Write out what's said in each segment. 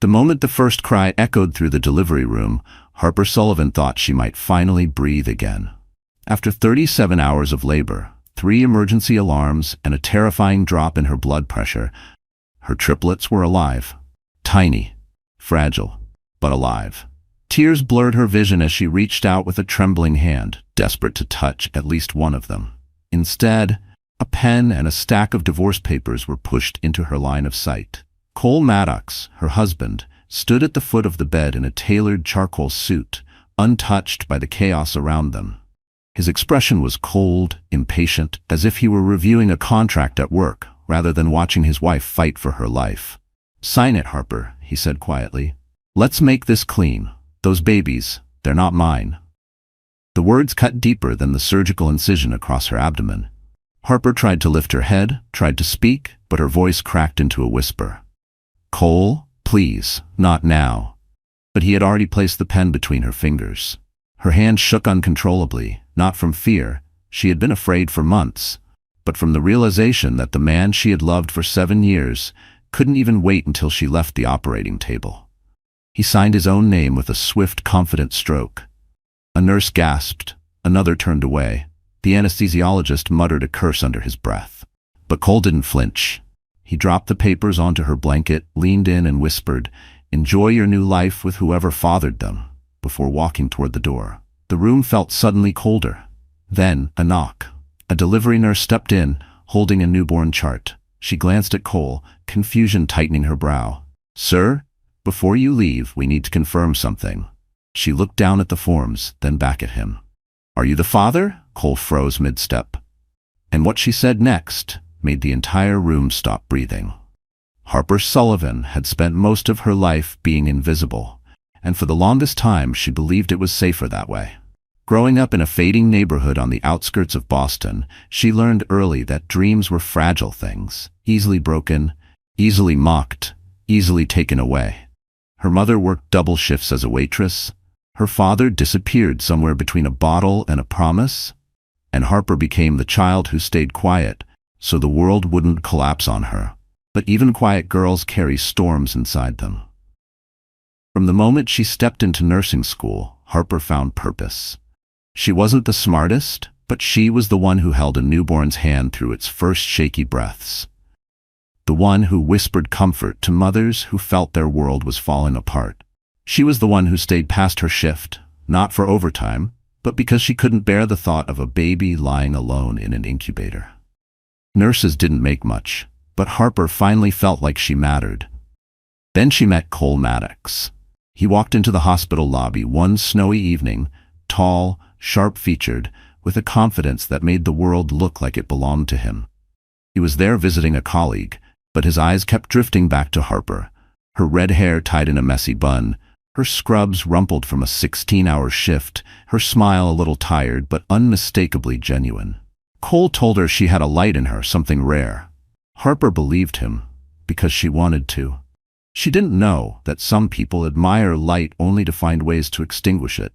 The moment the first cry echoed through the delivery room, Harper Sullivan thought she might finally breathe again. After 37 hours of labor, 3 emergency alarms, and a terrifying drop in her blood pressure, her triplets were alive. Tiny, fragile, but alive. Tears blurred her vision as she reached out with a trembling hand, desperate to touch at least one of them. Instead, a pen and a stack of divorce papers were pushed into her line of sight. Cole Maddox, her husband, stood at the foot of the bed in a tailored charcoal suit, untouched by the chaos around them. His expression was cold, impatient, as if he were reviewing a contract at work, rather than watching his wife fight for her life. "Sign it, Harper," he said quietly. "Let's make this clean. Those babies, they're not mine." The words cut deeper than the surgical incision across her abdomen. Harper tried to lift her head, tried to speak, but her voice cracked into a whisper. "Cole, please, not now." But he had already placed the pen between her fingers. Her hand shook uncontrollably, not from fear, she had been afraid for months, but from the realization that the man she had loved for 7 years couldn't even wait until she left the operating table. He signed his own name with a swift, confident stroke. A nurse gasped, another turned away. The anesthesiologist muttered a curse under his breath. But Cole didn't flinch. He dropped the papers onto her blanket, leaned in and whispered, "Enjoy your new life with whoever fathered them," before walking toward the door. The room felt suddenly colder. Then, a knock. A delivery nurse stepped in, holding a newborn chart. She glanced at Cole, confusion tightening her brow. "Sir, before you leave, we need to confirm something." She looked down at the forms, then back at him. "Are you the father?" Cole froze mid-step. And what she said next made the entire room stop breathing. Harper Sullivan had spent most of her life being invisible, and for the longest time she believed it was safer that way. Growing up in a fading neighborhood on the outskirts of Boston, she learned early that dreams were fragile things, easily broken, easily mocked, easily taken away. Her mother worked double shifts as a waitress. Her father disappeared somewhere between a bottle and a promise, and Harper became the child who stayed quiet, so the world wouldn't collapse on her. But even quiet girls carry storms inside them. From the moment she stepped into nursing school, Harper found purpose. She wasn't the smartest, but she was the one who held a newborn's hand through its first shaky breaths. The one who whispered comfort to mothers who felt their world was falling apart. She was the one who stayed past her shift, not for overtime, but because she couldn't bear the thought of a baby lying alone in an incubator. Nurses didn't make much, but Harper finally felt like she mattered. Then she met Cole Maddox. He walked into the hospital lobby one snowy evening, tall, sharp-featured, with a confidence that made the world look like it belonged to him. He was there visiting a colleague, but his eyes kept drifting back to Harper, her red hair tied in a messy bun, her scrubs rumpled from a 16-hour shift, her smile a little tired but unmistakably genuine. Cole told her she had a light in her, something rare. Harper believed him, because she wanted to. She didn't know that some people admire light only to find ways to extinguish it.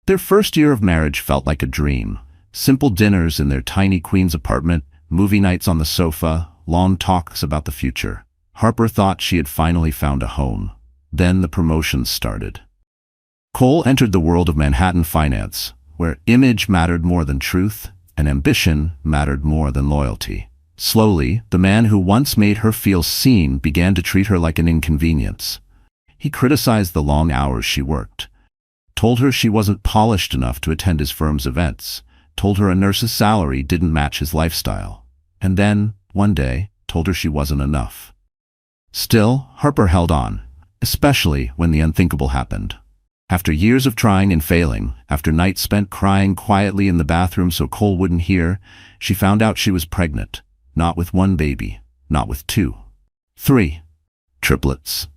Their first year of marriage felt like a dream. Simple dinners in their tiny Queens apartment, movie nights on the sofa, long talks about the future. Harper thought she had finally found a home. Then the promotions started. Cole entered the world of Manhattan finance, where image mattered more than truth, and ambition mattered more than loyalty. Slowly, the man who once made her feel seen began to treat her like an inconvenience. He criticized the long hours she worked, told her she wasn't polished enough to attend his firm's events, told her a nurse's salary didn't match his lifestyle, and then, one day, told her she wasn't enough. Still, Harper held on, especially when the unthinkable happened. After years of trying and failing, after nights spent crying quietly in the bathroom so Cole wouldn't hear, she found out she was pregnant. Not with one baby, not with 2. 3. Triplets.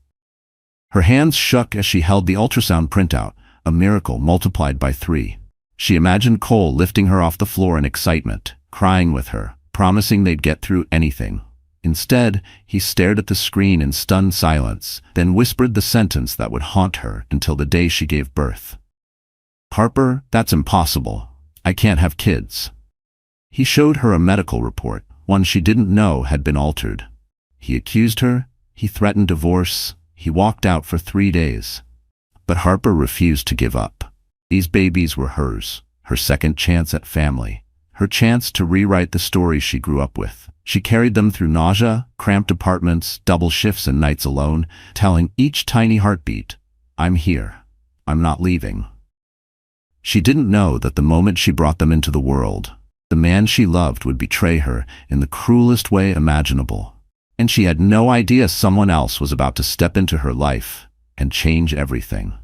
Her hands shook as she held the ultrasound printout, a miracle multiplied by 3. She imagined Cole lifting her off the floor in excitement, crying with her, promising they'd get through anything. Instead, he stared at the screen in stunned silence, then whispered the sentence that would haunt her until the day she gave birth. "Harper, that's impossible. I can't have kids." He showed her a medical report, one she didn't know had been altered. He accused her, he threatened divorce, He walked out for 3 days. But Harper refused to give up. These babies were hers, her second chance at family, her chance to rewrite the story she grew up with. She carried them through nausea, cramped apartments, double shifts and nights alone, telling each tiny heartbeat, "I'm here. I'm not leaving." She didn't know that the moment she brought them into the world, the man she loved would betray her in the cruelest way imaginable. And she had no idea someone else was about to step into her life and change everything.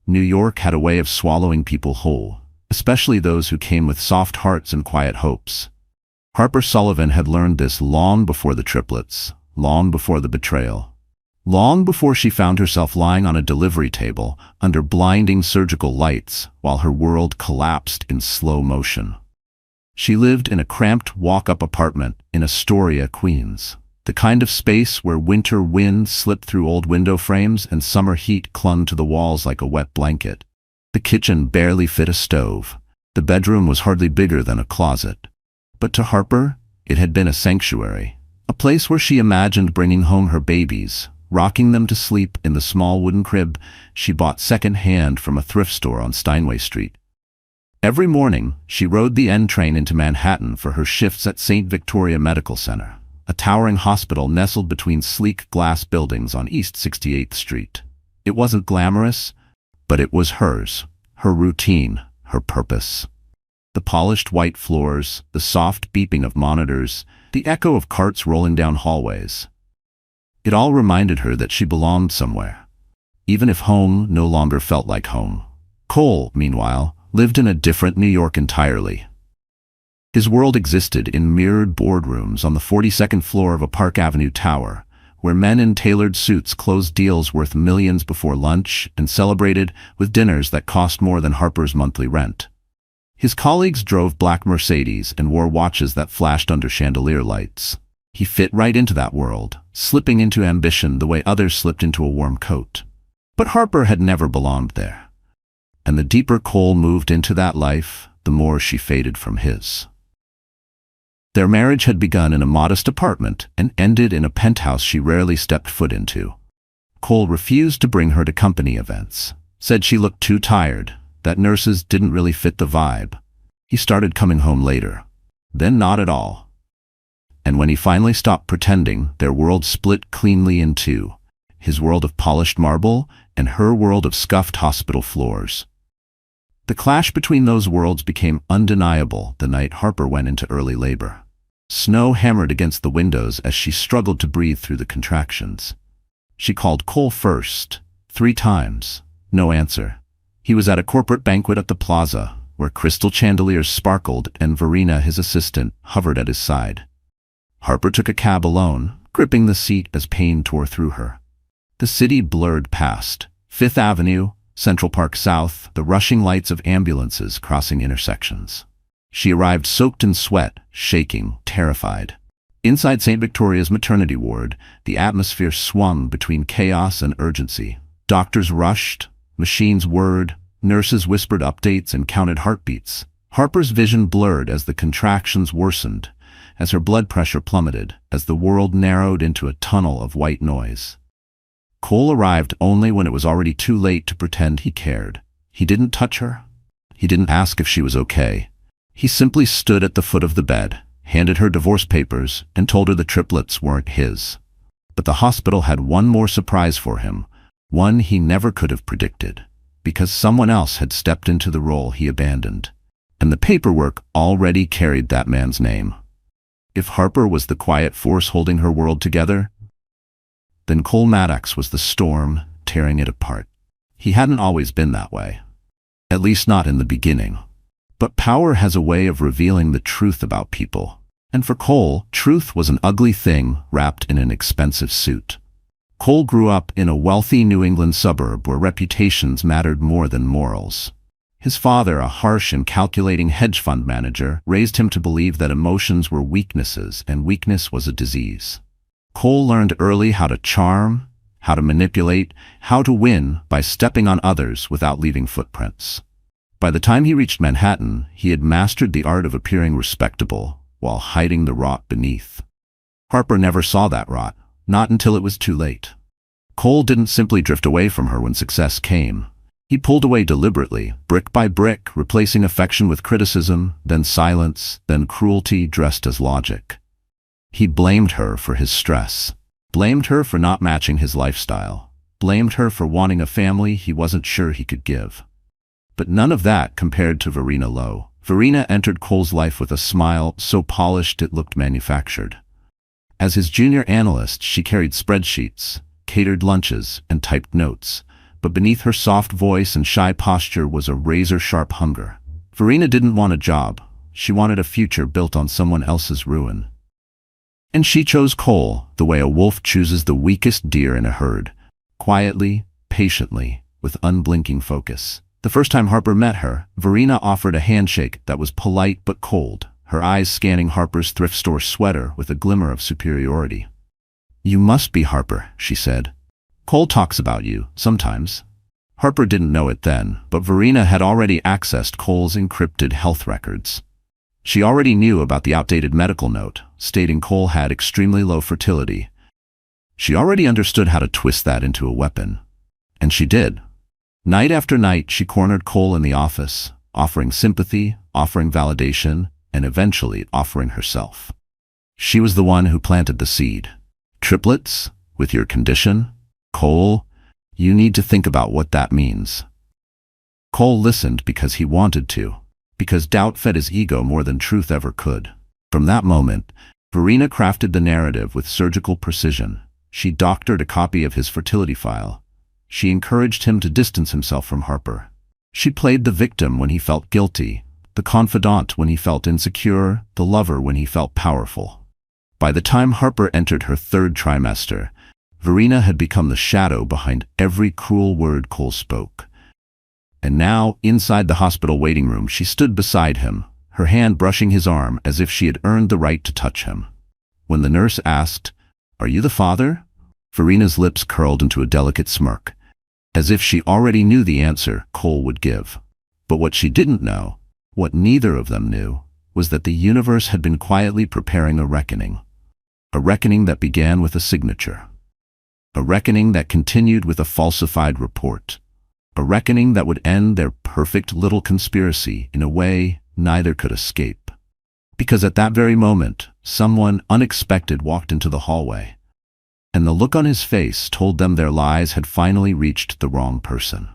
New York had a way of swallowing people whole, especially those who came with soft hearts and quiet hopes. Harper Sullivan had learned this long before the triplets, long before the betrayal, long before she found herself lying on a delivery table under blinding surgical lights while her world collapsed in slow motion. She lived in a cramped walk-up apartment in Astoria, Queens, the kind of space where winter wind slipped through old window frames and summer heat clung to the walls like a wet blanket. The kitchen barely fit a stove. The bedroom was hardly bigger than a closet. But to Harper, it had been a sanctuary, a place where she imagined bringing home her babies, rocking them to sleep in the small wooden crib she bought second-hand from a thrift store on Steinway Street. Every morning, she rode the N train into Manhattan for her shifts at St. Victoria Medical Center, a towering hospital nestled between sleek glass buildings on East 68th Street. It wasn't glamorous, but it was hers, her routine, her purpose. The polished white floors, the soft beeping of monitors, the echo of carts rolling down hallways. It all reminded her that she belonged somewhere, even if home no longer felt like home. Cole, meanwhile, lived in a different New York entirely. His world existed in mirrored boardrooms on the 42nd floor of a Park Avenue tower, where men in tailored suits closed deals worth millions before lunch and celebrated with dinners that cost more than Harper's monthly rent. His colleagues drove black Mercedes and wore watches that flashed under chandelier lights. He fit right into that world, slipping into ambition the way others slipped into a warm coat. But Harper had never belonged there. And the deeper Cole moved into that life, the more she faded from his. Their marriage had begun in a modest apartment and ended in a penthouse she rarely stepped foot into. Cole refused to bring her to company events, said she looked too tired, that nurses didn't really fit the vibe. He started coming home later, then not at all. And when he finally stopped pretending, their world split cleanly in two, his world of polished marble and her world of scuffed hospital floors. The clash between those worlds became undeniable the night Harper went into early labor. Snow hammered against the windows as she struggled to breathe through the contractions. She called Cole first, 3 times, no answer. He was at a corporate banquet at the plaza, where crystal chandeliers sparkled and Verena, his assistant, hovered at his side. Harper took a cab alone, gripping the seat as pain tore through her. The city blurred past, 5th Avenue, Central Park South, the rushing lights of ambulances crossing intersections. She arrived soaked in sweat, shaking, terrified. Inside St. Victoria's maternity ward, the atmosphere swung between chaos and urgency. Doctors rushed, machines whirred, nurses whispered updates and counted heartbeats. Harper's vision blurred as the contractions worsened, as her blood pressure plummeted, as the world narrowed into a tunnel of white noise. Cole arrived only when it was already too late to pretend he cared. He didn't touch her. He didn't ask if she was okay. He simply stood at the foot of the bed, handed her divorce papers, and told her the triplets weren't his. But the hospital had one more surprise for him, one he never could have predicted, because someone else had stepped into the role he abandoned. And the paperwork already carried that man's name. If Harper was the quiet force holding her world together, then Cole Maddox was the storm tearing it apart. He hadn't always been that way. At least not in the beginning. But power has a way of revealing the truth about people. And for Cole, truth was an ugly thing wrapped in an expensive suit. Cole grew up in a wealthy New England suburb where reputations mattered more than morals. His father, a harsh and calculating hedge fund manager, raised him to believe that emotions were weaknesses and weakness was a disease. Cole learned early how to charm, how to manipulate, how to win by stepping on others without leaving footprints. By the time he reached Manhattan, he had mastered the art of appearing respectable while hiding the rot beneath. Harper never saw that rot, not until it was too late. Cole didn't simply drift away from her when success came. He pulled away deliberately, brick by brick, replacing affection with criticism, then silence, then cruelty dressed as logic. He blamed her for his stress, blamed her for not matching his lifestyle, blamed her for wanting a family he wasn't sure he could give. But none of that compared to Verena Lowe. Verena entered Cole's life with a smile so polished it looked manufactured. As his junior analyst, she carried spreadsheets, catered lunches, and typed notes, but beneath her soft voice and shy posture was a razor-sharp hunger. Verena didn't want a job. She wanted a future built on someone else's ruin. And she chose Cole the way a wolf chooses the weakest deer in a herd, quietly, patiently, with unblinking focus. The first time Harper met her, Verena offered a handshake that was polite but cold, her eyes scanning Harper's thrift store sweater with a glimmer of superiority. "You must be Harper," she said. "Cole talks about you, sometimes." Harper didn't know it then, but Verena had already accessed Cole's encrypted health records. She already knew about the outdated medical note, stating Cole had extremely low fertility. She already understood how to twist that into a weapon. And she did. Night after night, she cornered Cole in the office, offering sympathy, offering validation, and eventually offering herself. She was the one who planted the seed. "Triplets, with your condition? Cole, you need to think about what that means." Cole listened because he wanted to, because doubt fed his ego more than truth ever could. From that moment, Verena crafted the narrative with surgical precision. She doctored a copy of his fertility file. She encouraged him to distance himself from Harper. She played the victim when he felt guilty, the confidant when he felt insecure, the lover when he felt powerful. By the time Harper entered her third trimester, Verena had become the shadow behind every cruel word Cole spoke. And now, inside the hospital waiting room, she stood beside him, her hand brushing his arm as if she had earned the right to touch him. When the nurse asked, "Are you the father?" Verena's lips curled into a delicate smirk, as if she already knew the answer Cole would give. But what she didn't know, what neither of them knew, was that the universe had been quietly preparing a reckoning. A reckoning that began with a signature. A reckoning that continued with a falsified report. A reckoning that would end their perfect little conspiracy in a way neither could escape. Because at that very moment, someone unexpected walked into the hallway, and the look on his face told them their lies had finally reached the wrong person.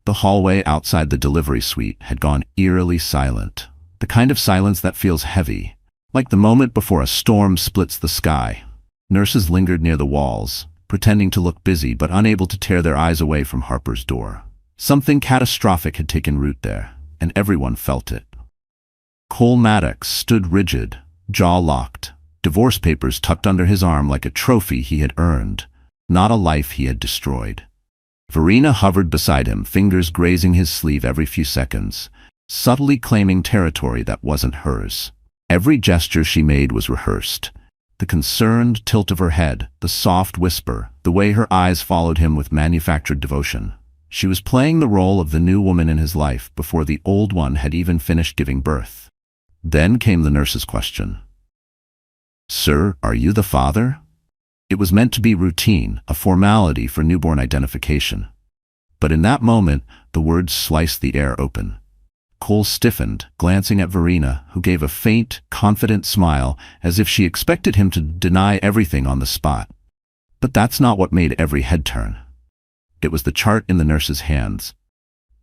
The hallway outside the delivery suite had gone eerily silent, the kind of silence that feels heavy, like the moment before a storm splits the sky. Nurses lingered near the walls, pretending to look busy but unable to tear their eyes away from Harper's door. Something catastrophic had taken root there, and everyone felt it. Cole Maddox stood rigid, jaw locked, divorce papers tucked under his arm like a trophy he had earned, not a life he had destroyed. Verena hovered beside him, fingers grazing his sleeve every few seconds, subtly claiming territory that wasn't hers. Every gesture she made was rehearsed. The concerned tilt of her head, the soft whisper, the way her eyes followed him with manufactured devotion. She was playing the role of the new woman in his life before the old one had even finished giving birth. Then came the nurse's question. "Sir, are you the father?" It was meant to be routine, a formality for newborn identification. But in that moment, the words sliced the air open. Cole stiffened, glancing at Verena, who gave a faint, confident smile as if she expected him to deny everything on the spot. But that's not what made every head turn. It was the chart in the nurse's hands.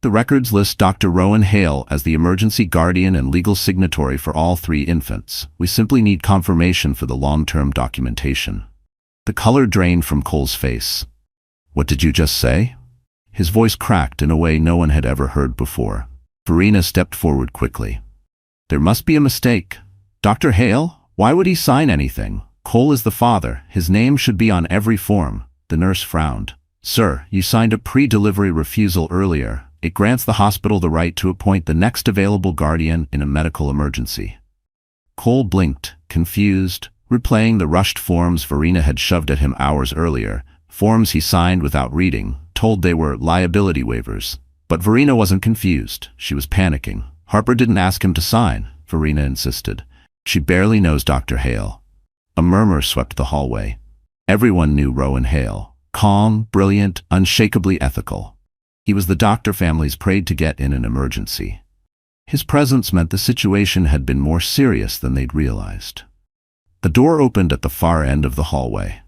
The records list Dr. Rowan Hale as the emergency guardian and legal signatory for all 3 infants. We simply need confirmation for the long-term documentation. The color drained from Cole's face. "What did you just say?" His voice cracked in a way no one had ever heard before. Verena stepped forward quickly. "There must be a mistake. Dr. Hale? Why would he sign anything? Cole is the father. His name should be on every form." The nurse frowned. "Sir, you signed a pre-delivery refusal earlier. It grants the hospital the right to appoint the next available guardian in a medical emergency." Cole blinked, confused, replaying the rushed forms Verena had shoved at him hours earlier, forms he signed without reading, told they were liability waivers. But Verena wasn't confused. She was panicking. "Harper didn't ask him to sign," Verena insisted. "She barely knows Dr. Hale." A murmur swept the hallway. Everyone knew Rowan Hale. calm, brilliant, unshakably ethical. He was the doctor families prayed to get in an emergency. His presence meant the situation had been more serious than they'd realized. The door opened at the far end of the hallway.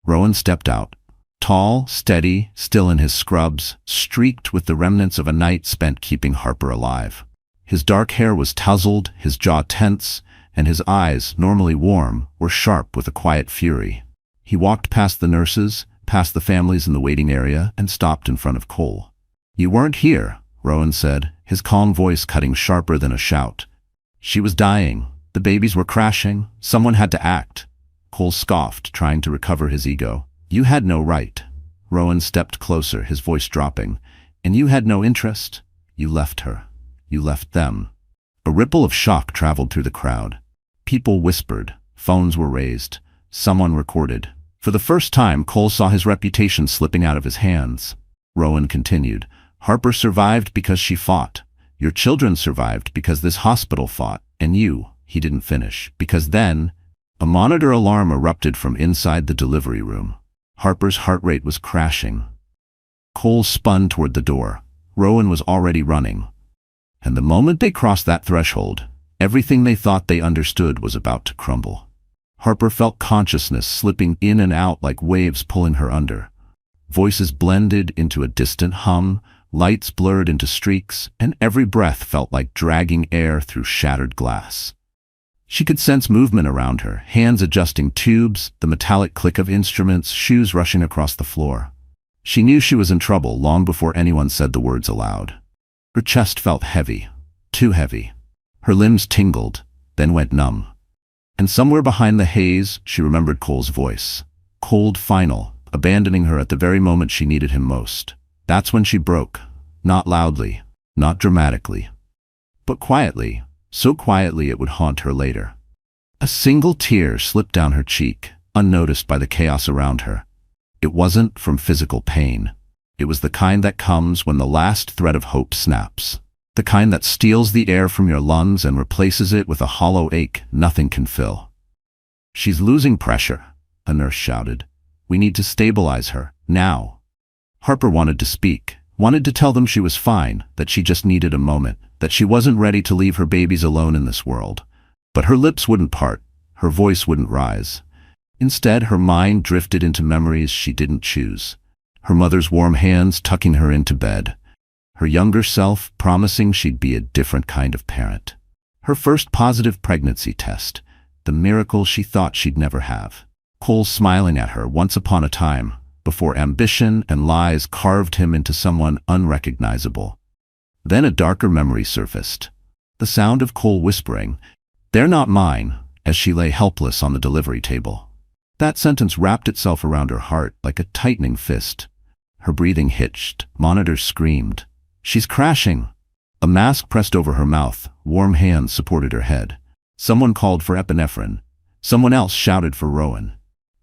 Rowan stepped out. Tall, steady, still in his scrubs, streaked with the remnants of a night spent keeping Harper alive. His dark hair was tousled, his jaw tense, and his eyes, normally warm, were sharp with a quiet fury. He walked past the nurses, past the families in the waiting area, and stopped in front of Cole. "You weren't here," Rowan said, his calm voice cutting sharper than a shout. "She was dying. The babies were crashing. Someone had to act." Cole scoffed, trying to recover his ego. "You had no right." Rowan stepped closer, his voice dropping. "And you had no interest. You left her. You left them." A ripple of shock traveled through the crowd. People whispered. Phones were raised. Someone recorded. For the first time, Cole saw his reputation slipping out of his hands. Rowan continued. "Harper survived because she fought. Your children survived because this hospital fought. And you," he didn't finish, "because then—" A monitor alarm erupted from inside the delivery room. Harper's heart rate was crashing. Cole spun toward the door. Rowan was already running. And the moment they crossed that threshold, everything they thought they understood was about to crumble. Harper felt consciousness slipping in and out like waves pulling her under. Voices blended into a distant hum, lights blurred into streaks, and every breath felt like dragging air through shattered glass. She could sense movement around her, hands adjusting tubes, the metallic click of instruments, shoes rushing across the floor. She knew she was in trouble long before anyone said the words aloud. Her chest felt heavy, too heavy. Her limbs tingled, then went numb. And somewhere behind the haze, she remembered Cole's voice. Cold, final, abandoning her at the very moment she needed him most. That's when she broke. Not loudly, not dramatically, but quietly, so quietly it would haunt her later. A single tear slipped down her cheek, unnoticed by the chaos around her. It wasn't from physical pain. It was the kind that comes when the last thread of hope snaps. The kind that steals the air from your lungs and replaces it with a hollow ache nothing can fill. "She's losing pressure," a nurse shouted. "We need to stabilize her, now." Harper wanted to speak, wanted to tell them she was fine, that she just needed a moment, that she wasn't ready to leave her babies alone in this world. But her lips wouldn't part, her voice wouldn't rise. Instead, her mind drifted into memories she didn't choose. Her mother's warm hands tucking her into bed. Her younger self promising she'd be a different kind of parent. Her first positive pregnancy test, the miracle she thought she'd never have. Cole smiling at her once upon a time, before ambition and lies carved him into someone unrecognizable. Then a darker memory surfaced. The sound of Cole whispering, "They're not mine," as she lay helpless on the delivery table. That sentence wrapped itself around her heart like a tightening fist. Her breathing hitched, monitors screamed. "She's crashing!" A mask pressed over her mouth, warm hands supported her head. Someone called for epinephrine. Someone else shouted for Rowan.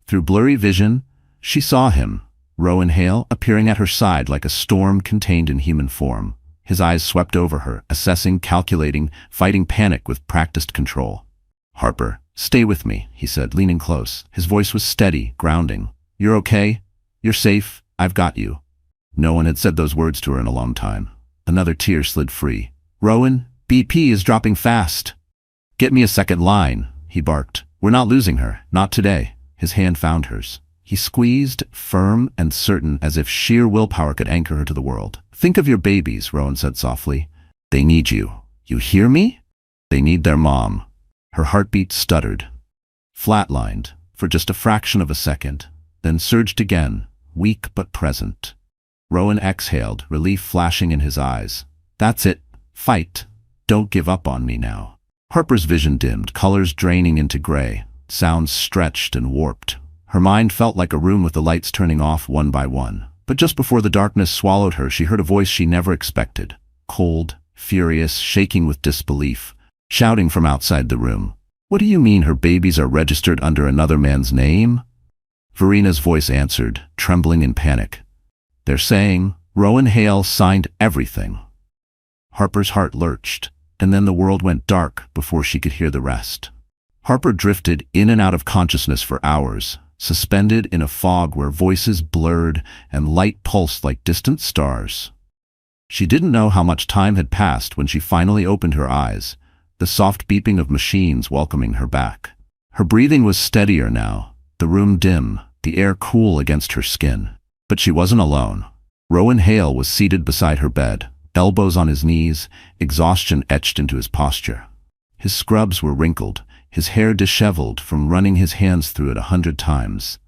Through blurry vision, she saw him, Rowan Hale, appearing at her side like a storm contained in human form. His eyes swept over her, assessing, calculating, fighting panic with practiced control. "Harper, stay with me," he said, leaning close. His voice was steady, grounding. "You're okay? You're safe? I've got you." No one had said those words to her in a long time. Another tear slid free. "Rowan, BP is dropping fast." "Get me a second line," he barked. "We're not losing her. Not today." His hand found hers. He squeezed, firm and certain, as if sheer willpower could anchor her to the world. "Think of your babies," Rowan said softly. "They need you. You hear me? They need their mom." Her heartbeat stuttered, flatlined for just a fraction of a second, then surged again, weak but present. Rowan exhaled, relief flashing in his eyes. "That's it. Fight. Don't give up on me now." Harper's vision dimmed, colors draining into gray, sounds stretched and warped. Her mind felt like a room with the lights turning off one by one. But just before the darkness swallowed her, she heard a voice she never expected. Cold, furious, shaking with disbelief, shouting from outside the room. "What do you mean her babies are registered under another man's name?" Verina's voice answered, trembling in panic. "They're saying Rowan Hale signed everything." Harper's heart lurched, and then the world went dark before she could hear the rest. Harper drifted in and out of consciousness for hours, suspended in a fog where voices blurred and light pulsed like distant stars. She didn't know how much time had passed when she finally opened her eyes, the soft beeping of machines welcoming her back. Her breathing was steadier now, the room dim, the air cool against her skin. But she wasn't alone. Rowan Hale was seated beside her bed, elbows on his knees, exhaustion etched into his posture. His scrubs were wrinkled, his hair disheveled from running his hands through it 100 times.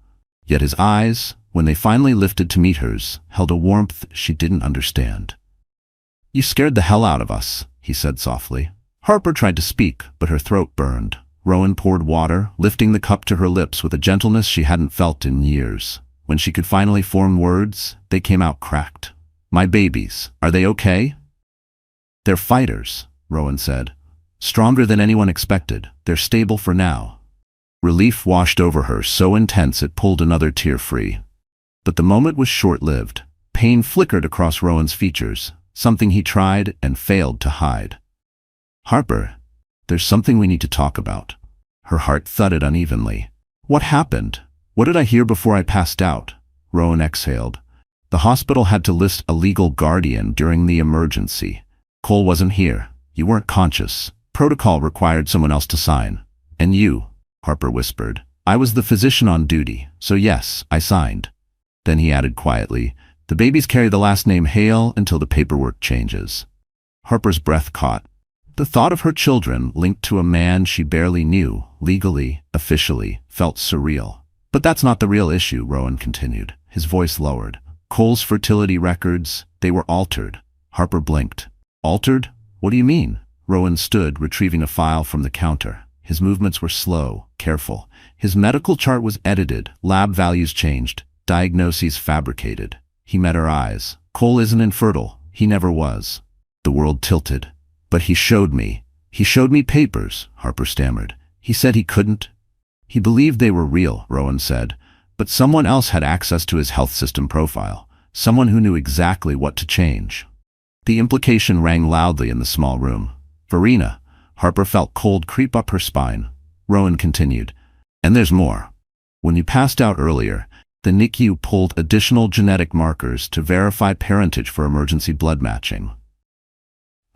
Yet his eyes, when they finally lifted to meet hers, held a warmth she didn't understand. "You scared the hell out of us," he said softly. Harper tried to speak, but her throat burned. Rowan poured water, lifting the cup to her lips with a gentleness she hadn't felt in years. When she could finally form words, they came out cracked. "My babies, are they okay?" "They're fighters," Rowan said. "Stronger than anyone expected. They're stable for now." Relief washed over her, so intense it pulled another tear free. But the moment was short-lived. Pain flickered across Rowan's features, something he tried and failed to hide. "Harper, there's something we need to talk about." Her heart thudded unevenly. "What happened? What did I hear before I passed out?" Rowan exhaled. "The hospital had to list a legal guardian during the emergency. Cole wasn't here. You weren't conscious. Protocol required someone else to sign. And you," Harper whispered. "I was the physician on duty, so yes, I signed." Then he added quietly, "The babies carry the last name Hale until the paperwork changes." Harper's breath caught. The thought of her children linked to a man she barely knew, legally, officially, felt surreal. "But that's not the real issue," Rowan continued, his voice lowered. "Cole's fertility records, they were altered." Harper blinked. "Altered? What do you mean?" Rowan stood, retrieving a file from the counter. His movements were slow, careful. His medical chart was edited, lab values changed, diagnoses fabricated. He met her eyes. "Cole isn't infertile. He never was." The world tilted. "But he showed me papers," Harper stammered. "He said he couldn't." "He believed they were real," Rowan said, "but someone else had access to his health system profile, someone who knew exactly what to change." The implication rang loudly in the small room. "Verena." Harper felt cold creep up her spine. Rowan continued, "And there's more. When you passed out earlier, the NICU pulled additional genetic markers to verify parentage for emergency blood matching."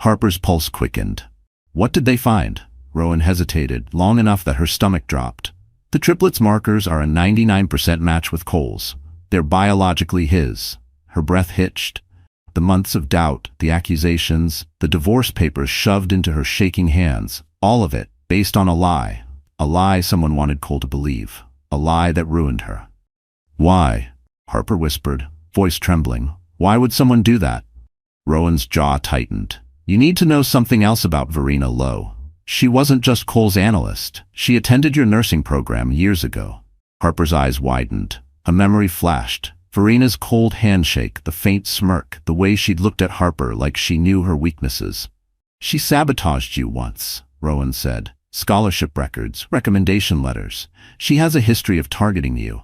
Harper's pulse quickened. "What did they find?" Rowan hesitated, long enough that her stomach dropped. "The triplets markers are a 99% match with Cole's. They're biologically his." Her breath hitched. The months of doubt, the accusations, the divorce papers shoved into her shaking hands, all of it based on a lie. A lie someone wanted Cole to believe. A lie that ruined her. "Why?" Harper whispered, voice trembling. "Why would someone do that?" Rowan's jaw tightened. "You need to know something else about Verena Lowe. She wasn't just Cole's analyst. She attended your nursing program years ago." Harper's eyes widened. A memory flashed. Verena's cold handshake, the faint smirk, the way she'd looked at Harper like she knew her weaknesses. "She sabotaged you once," Rowan said. "Scholarship records, recommendation letters. She has a history of targeting you."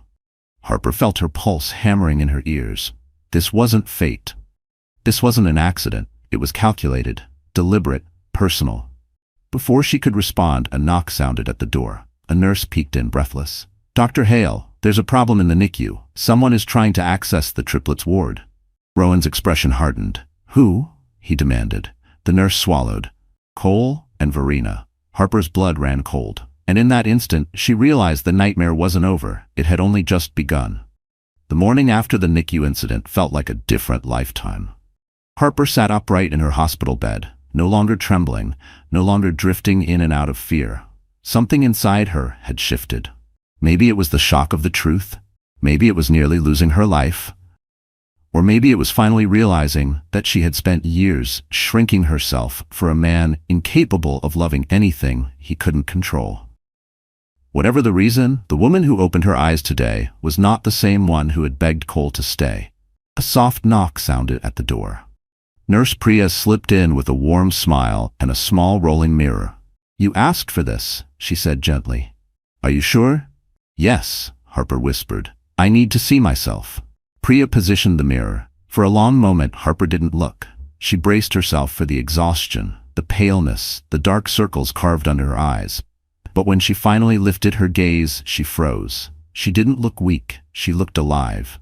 Harper felt her pulse hammering in her ears. This wasn't fate. This wasn't an accident. It was calculated, deliberate, personal. Before she could respond, a knock sounded at the door. A nurse peeked in, breathless. "Dr. Hale, there's a problem in the NICU. Someone is trying to access the triplets ward." Rowan's expression hardened. "Who?" he demanded. The nurse swallowed. "Cole and Verena." Harper's blood ran cold. And in that instant, she realized the nightmare wasn't over. It had only just begun. The morning after the NICU incident felt like a different lifetime. Harper sat upright in her hospital bed, no longer trembling, no longer drifting in and out of fear. Something inside her had shifted. Maybe it was the shock of the truth. Maybe it was nearly losing her life. Or maybe it was finally realizing that she had spent years shrinking herself for a man incapable of loving anything he couldn't control. Whatever the reason, the woman who opened her eyes today was not the same one who had begged Cole to stay. A soft knock sounded at the door. Nurse Priya slipped in with a warm smile and a small rolling mirror. "You asked for this," she said gently. "Are you sure?" "Yes," Harper whispered. "I need to see myself." Priya positioned the mirror. For a long moment, Harper didn't look. She braced herself for the exhaustion, the paleness, the dark circles carved under her eyes. But when she finally lifted her gaze, she froze. She didn't look weak, she looked alive.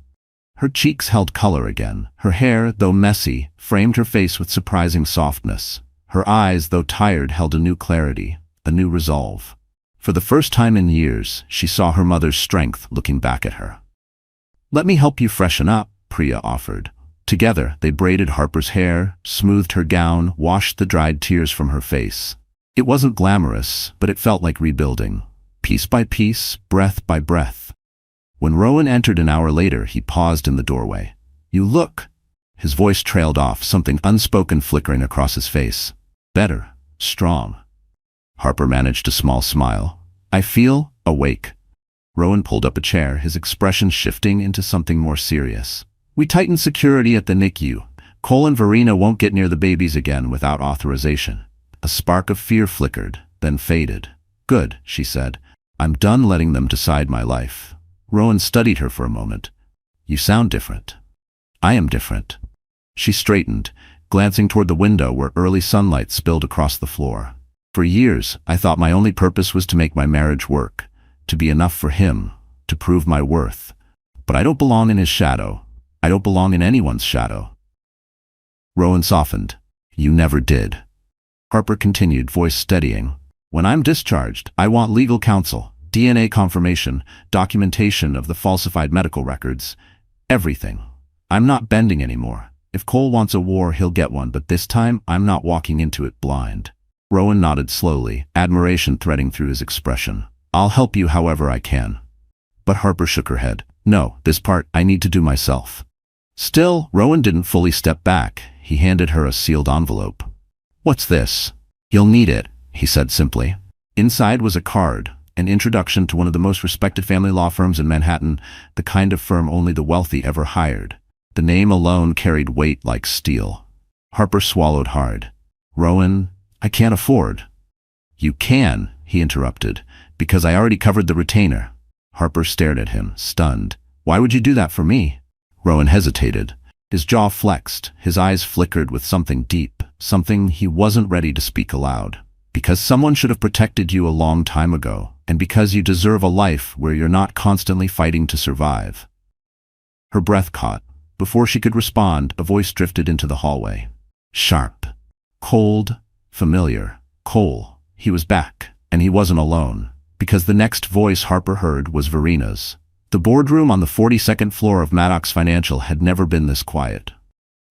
Her cheeks held color again. Her hair, though messy, framed her face with surprising softness. Her eyes, though tired, held a new clarity, a new resolve. For the first time in years, she saw her mother's strength looking back at her. "Let me help you freshen up," Priya offered. Together, they braided Harper's hair, smoothed her gown, washed the dried tears from her face. It wasn't glamorous, but it felt like rebuilding. Piece by piece, breath by breath. When Rowan entered an hour later, he paused in the doorway. "You look." His voice trailed off, something unspoken flickering across his face. "Better. Strong." Harper managed a small smile. "I feel awake." Rowan pulled up a chair, his expression shifting into something more serious. "We tightened security at the NICU. Cole and Verena won't get near the babies again without authorization." A spark of fear flickered, then faded. "Good," she said. "I'm done letting them decide my life." Rowan studied her for a moment. "You sound different." "I am different." She straightened, glancing toward the window where early sunlight spilled across the floor. "For years, I thought my only purpose was to make my marriage work, to be enough for him, to prove my worth. But I don't belong in his shadow. I don't belong in anyone's shadow." Rowan softened. "You never did." Harper continued, voice steadying. "When I'm discharged, I want legal counsel, DNA confirmation, documentation of the falsified medical records, everything. I'm not bending anymore. If Cole wants a war, he'll get one, but this time, I'm not walking into it blind." Rowan nodded slowly, admiration threading through his expression. "I'll help you however I can." But Harper shook her head. "No, this part I need to do myself." Still, Rowan didn't fully step back. He handed her a sealed envelope. "What's this?" "You'll need it," he said simply. Inside was a card, an introduction to one of the most respected family law firms in Manhattan, the kind of firm only the wealthy ever hired. The name alone carried weight like steel. Harper swallowed hard. "Rowan, I can't afford." "You can," he interrupted, "because I already covered the retainer." Harper stared at him, stunned. "Why would you do that for me?" Rowan hesitated. His jaw flexed, his eyes flickered with something deep, something he wasn't ready to speak aloud. "Because someone should have protected you a long time ago, and because you deserve a life where you're not constantly fighting to survive." Her breath caught. Before she could respond, a voice drifted into the hallway. Sharp. Cold. Familiar. Cole. He was back, and he wasn't alone, because the next voice Harper heard was Verena's. The boardroom on the 42nd floor of Maddox Financial had never been this quiet.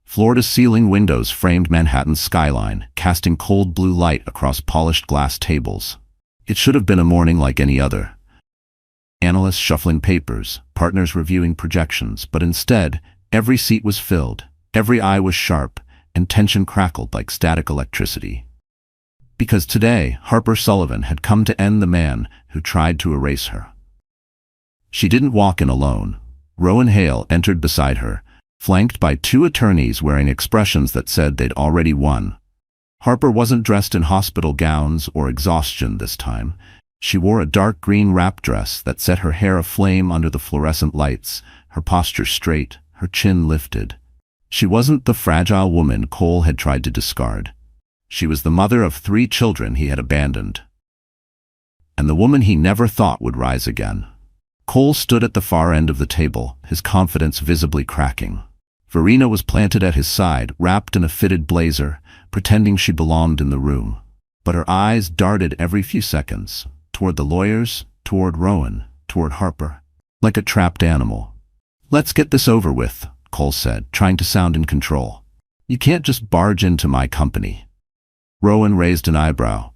Floor-to-ceiling windows framed Manhattan's skyline, casting cold blue light across polished glass tables. It should have been a morning like any other. Analysts shuffling papers, partners reviewing projections, but instead, every seat was filled, every eye was sharp, and tension crackled like static electricity. Because today, Harper Sullivan had come to end the man who tried to erase her. She didn't walk in alone. Rowan Hale entered beside her, flanked by two attorneys wearing expressions that said they'd already won. Harper wasn't dressed in hospital gowns or exhaustion this time. She wore a dark green wrap dress that set her hair aflame under the fluorescent lights, her posture straight, her chin lifted. She wasn't the fragile woman Cole had tried to discard. She was the mother of 3 children he had abandoned. And the woman he never thought would rise again. Cole stood at the far end of the table, his confidence visibly cracking. Verena was planted at his side, wrapped in a fitted blazer, pretending she belonged in the room. But her eyes darted every few seconds, toward the lawyers, toward Rowan, toward Harper, like a trapped animal. "Let's get this over with," Cole said, trying to sound in control. "You can't just barge into my company." Rowan raised an eyebrow.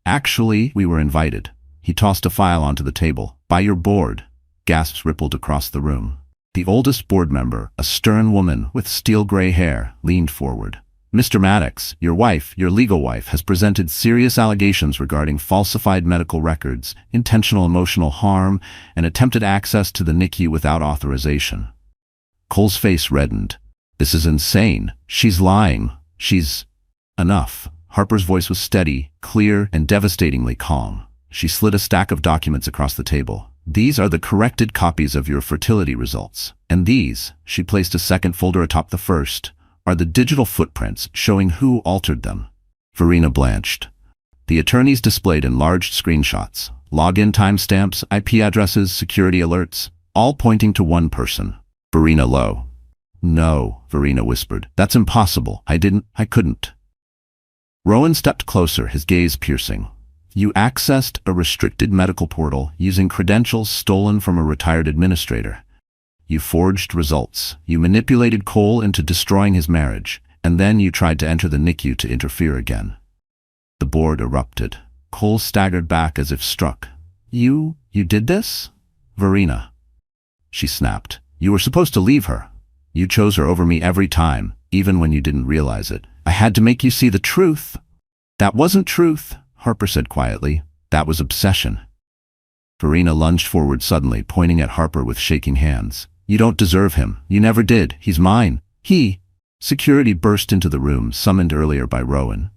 "Actually, we were invited." He tossed a file onto the table. "By your board." Gasps rippled across the room. The oldest board member, a stern woman with steel-gray hair, leaned forward. "Mr. Maddox, your wife, your legal wife, has presented serious allegations regarding falsified medical records, intentional emotional harm, and attempted access to the NICU without authorization." Cole's face reddened. "This is insane. She's lying. She's..." "Enough." Harper's voice was steady, clear, and devastatingly calm. She slid a stack of documents across the table. "These are the corrected copies of your fertility results. And these," she placed a second folder atop the first, "are the digital footprints showing who altered them." Verena blanched. The attorneys displayed enlarged screenshots, login timestamps, IP addresses, security alerts, all pointing to one person, Verena Lowe. No, Verena whispered. That's impossible. I couldn't. Rowan stepped closer, his gaze piercing. You accessed a restricted medical portal using credentials stolen from a retired administrator. You forged results. You manipulated Cole into destroying his marriage, and then you tried to enter the NICU to interfere again. The board erupted. Cole staggered back as if struck. You did this? Verena. She snapped. You were supposed to leave her. You chose her over me every time, even when you didn't realize it. I had to make you see the truth. That wasn't truth, Harper said quietly. That was obsession. Verena lunged forward suddenly, pointing at Harper with shaking hands. You don't deserve him. You never did. He's mine. Security burst into the room, summoned earlier by Rowan.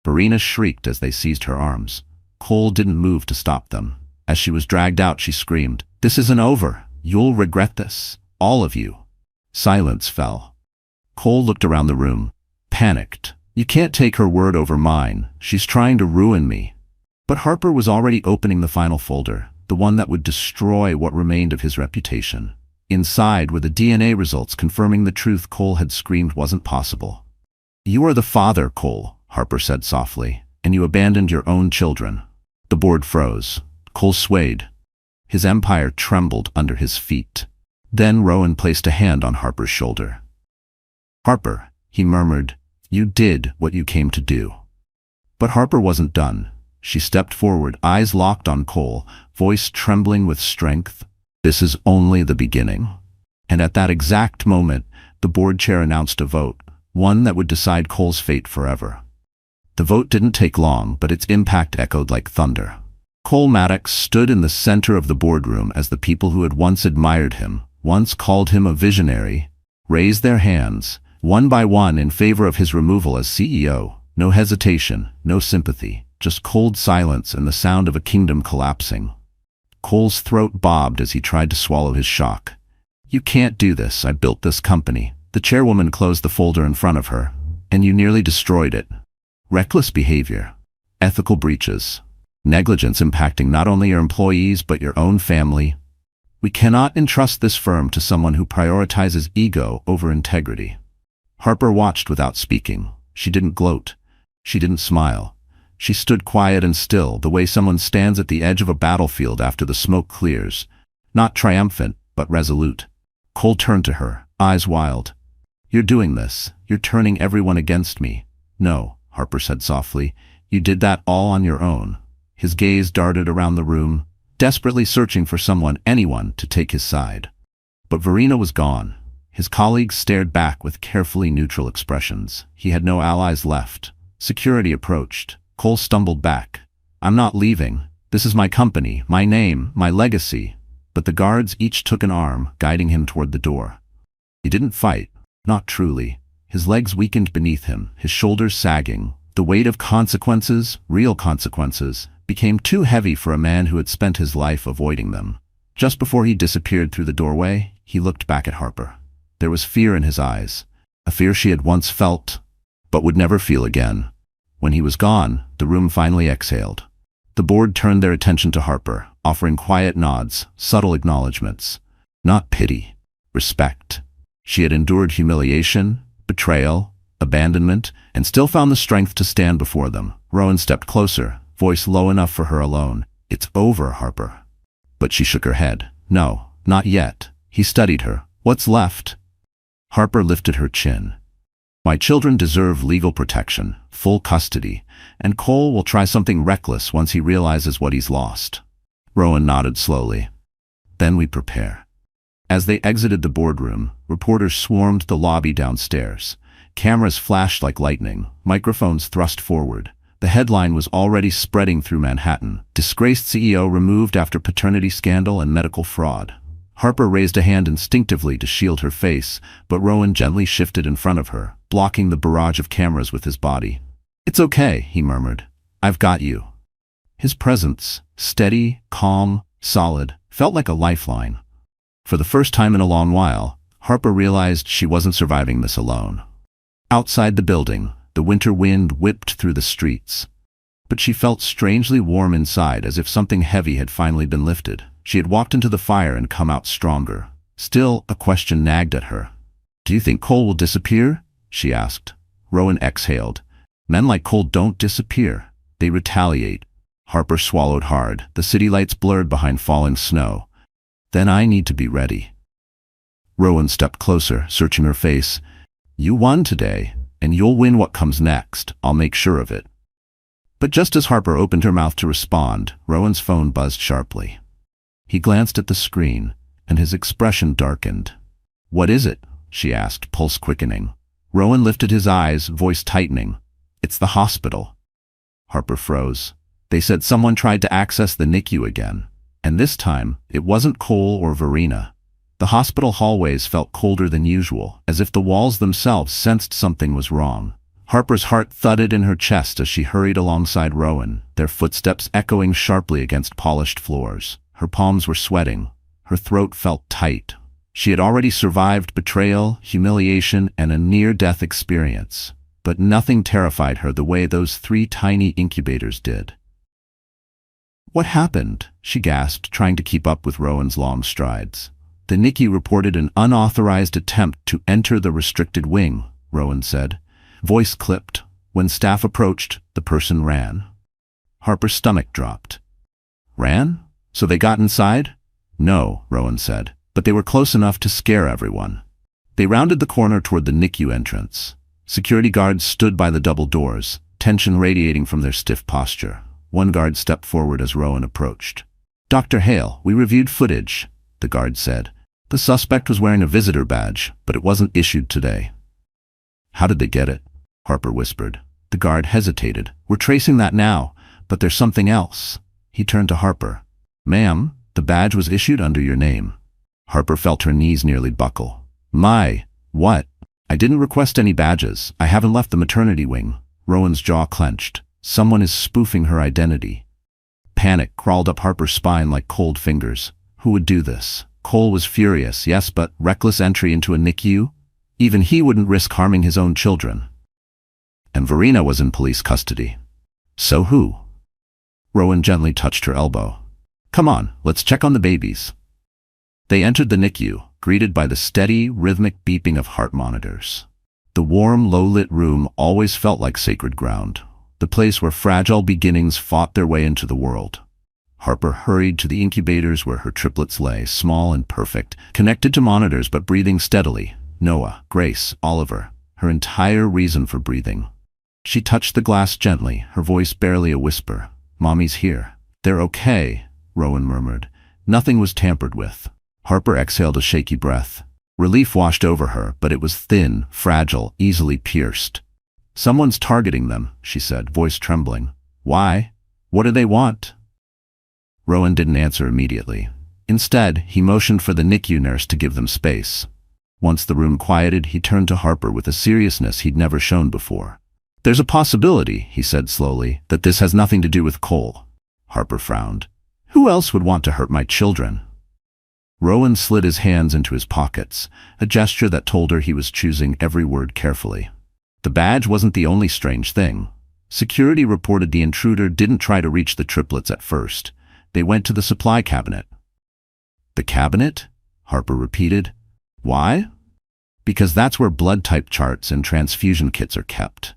Verena shrieked as they seized her arms. Cole didn't move to stop them. As she was dragged out, she screamed, This isn't over. You'll regret this. All of you. Silence fell. Cole looked around the room, panicked. You can't take her word over mine. She's trying to ruin me. But Harper was already opening the final folder, the one that would destroy what remained of his reputation. Inside were the DNA results confirming the truth Cole had screamed wasn't possible. You are the father, Cole, Harper said softly, and you abandoned your own children. The board froze. Cole swayed. His empire trembled under his feet. Then Rowan placed a hand on Harper's shoulder. Harper, he murmured, you did what you came to do. But Harper wasn't done. She stepped forward, eyes locked on Cole, voice trembling with strength. This is only the beginning. And at that exact moment, the board chair announced a vote, one that would decide Cole's fate forever. The vote didn't take long, but its impact echoed like thunder. Cole Maddox stood in the center of the boardroom as the people who had once admired him, once called him a visionary, raised their hands, one by one in favor of his removal as CEO. No hesitation, no sympathy, just cold silence and the sound of a kingdom collapsing. Cole's throat bobbed as he tried to swallow his shock. You can't do this. I built this company. The chairwoman closed the folder in front of her. And you nearly destroyed it. Reckless behavior. Ethical breaches. Negligence impacting not only your employees but your own family. We cannot entrust this firm to someone who prioritizes ego over integrity. Harper watched without speaking. She didn't gloat. She didn't smile. She stood quiet and still, the way someone stands at the edge of a battlefield after the smoke clears. Not triumphant, but resolute. Cole turned to her, eyes wild. You're doing this. You're turning everyone against me. No, Harper said softly. You did that all on your own. His gaze darted around the room, desperately searching for someone, anyone, to take his side. But Verena was gone. His colleagues stared back with carefully neutral expressions. He had no allies left. Security approached. Cole stumbled back. I'm not leaving. This is my company, my name, my legacy. But the guards each took an arm, guiding him toward the door. He didn't fight. Not truly. His legs weakened beneath him, his shoulders sagging. The weight of consequences, real consequences, became too heavy for a man who had spent his life avoiding them. Just before he disappeared through the doorway, he looked back at Harper. There was fear in his eyes, a fear she had once felt, but would never feel again. When he was gone, the room finally exhaled. The board turned their attention to Harper, offering quiet nods, subtle acknowledgments. Not pity, respect. She had endured humiliation, betrayal, abandonment, and still found the strength to stand before them. Rowan stepped closer, voice low enough for her alone. It's over, Harper. But she shook her head. No, not yet. He studied her. What's left? Harper lifted her chin. My children deserve legal protection, full custody, and Cole will try something reckless once he realizes what he's lost. Rowan nodded slowly. Then we prepare. As they exited the boardroom, reporters swarmed the lobby downstairs. Cameras flashed like lightning, microphones thrust forward. The headline was already spreading through Manhattan. Disgraced CEO removed after paternity scandal and medical fraud. Harper raised a hand instinctively to shield her face, but Rowan gently shifted in front of her, blocking the barrage of cameras with his body. It's okay, he murmured. I've got you. His presence, steady, calm, solid, felt like a lifeline. For the first time in a long while, Harper realized she wasn't surviving this alone. Outside the building, the winter wind whipped through the streets. but she felt strangely warm inside, as if something heavy had finally been lifted. She had walked into the fire and come out stronger. Still, a question nagged at her. "Do you think Cole will disappear?" she asked. Rowan exhaled. "Men like Cole don't disappear. They retaliate." Harper swallowed hard, the city lights blurred behind falling snow. "Then I need to be ready." Rowan stepped closer, searching her face. "You won today, and you'll win what comes next. I'll make sure of it." But just as Harper opened her mouth to respond, Rowan's phone buzzed sharply. He glanced at the screen, and his expression darkened. "What is it?" she asked, pulse quickening. Rowan lifted his eyes, voice tightening. "It's the hospital." Harper froze. They said someone tried to access the NICU again. And this time, it wasn't Cole or Verena. The hospital hallways felt colder than usual, as if the walls themselves sensed something was wrong. Harper's heart thudded in her chest as she hurried alongside Rowan, their footsteps echoing sharply against polished floors. Her palms were sweating. Her throat felt tight. She had already survived betrayal, humiliation, and a near-death experience. But nothing terrified her the way those 3 tiny incubators did. "What happened?" she gasped, trying to keep up with Rowan's long strides. "The NICU reported an unauthorized attempt to enter the restricted wing," Rowan said. Voice clipped. When staff approached, the person ran. Harper's stomach dropped. "Ran? So they got inside?" "No," Rowan said, "but they were close enough to scare everyone." They rounded the corner toward the NICU entrance. Security guards stood by the double doors, tension radiating from their stiff posture. One guard stepped forward as Rowan approached. "Dr. Hale, we reviewed footage," the guard said. "The suspect was wearing a visitor badge, but it wasn't issued today." "How did they get it?" Harper whispered. The guard hesitated. "We're tracing that now, but there's something else." He turned to Harper. "Ma'am, the badge was issued under your name." Harper felt her knees nearly buckle. What? I didn't request any badges. I haven't left the maternity wing." Rowan's jaw clenched. Someone is spoofing her identity. Panic crawled up Harper's spine like cold fingers. Who would do this? Cole was furious, yes, but reckless entry into a NICU? Even he wouldn't risk harming his own children. And Verena was in police custody. So who? Rowan gently touched her elbow. "Come on, let's check on the babies." They entered the NICU, greeted by the steady, rhythmic beeping of heart monitors. The warm, low-lit room always felt like sacred ground, the place where fragile beginnings fought their way into the world. Harper hurried to the incubators where her triplets lay, small and perfect, connected to monitors but breathing steadily. Noah, Grace, Oliver, her entire reason for breathing. She touched the glass gently, her voice barely a whisper. "Mommy's here." "They're okay," Rowan murmured. Nothing was tampered with. Harper exhaled a shaky breath. Relief washed over her, but it was thin, fragile, easily pierced. "Someone's targeting them," she said, voice trembling. "Why? What do they want?" Rowan didn't answer immediately. Instead, he motioned for the NICU nurse to give them space. Once the room quieted, he turned to Harper with a seriousness he'd never shown before. "There's a possibility," he said slowly, "that this has nothing to do with Cole." Harper frowned. "Who else would want to hurt my children?" Rowan slid his hands into his pockets, a gesture that told her he was choosing every word carefully. The badge wasn't the only strange thing. Security reported the intruder didn't try to reach the triplets at first. They went to the supply cabinet. "The cabinet?" Harper repeated. "Why?" "Because that's where blood type charts and transfusion kits are kept."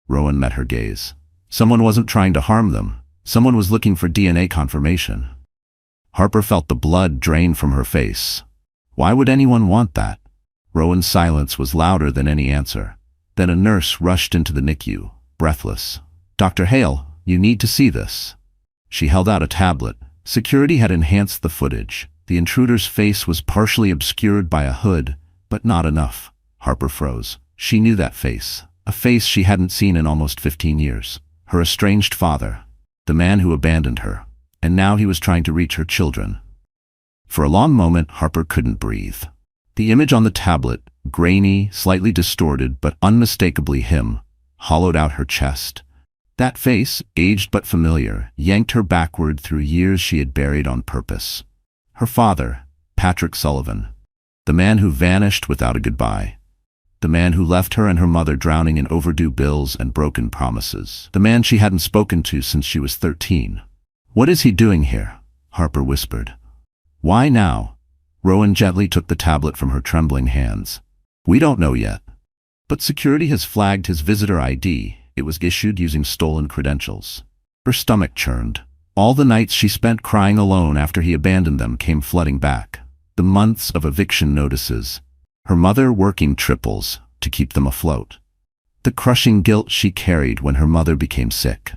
Rowan met her gaze. Someone wasn't trying to harm them. Someone was looking for DNA confirmation. Harper felt the blood drain from her face. Why would anyone want that? Rowan's silence was louder than any answer. Then a nurse rushed into the NICU, breathless. "Dr. Hale, you need to see this." She held out a tablet. Security had enhanced the footage. The intruder's face was partially obscured by a hood, but not enough. Harper froze. She knew that face. A face she hadn't seen in almost 15 years. Her estranged father. The man who abandoned her. And now he was trying to reach her children. For a long moment, Harper couldn't breathe. The image on the tablet, grainy, slightly distorted, but unmistakably him, hollowed out her chest. That face, aged but familiar, yanked her backward through years she had buried on purpose. Her father, Patrick Sullivan. The man who vanished without a goodbye. The man who left her and her mother drowning in overdue bills and broken promises. The man she hadn't spoken to since she was 13. "What is he doing here?" Harper whispered. "Why now?" Rowan gently took the tablet from her trembling hands. "We don't know yet. But security has flagged his visitor ID. It was issued using stolen credentials." Her stomach churned. All the nights she spent crying alone after he abandoned them came flooding back. The months of eviction notices. Her mother working triples to keep them afloat. The crushing guilt she carried when her mother became sick.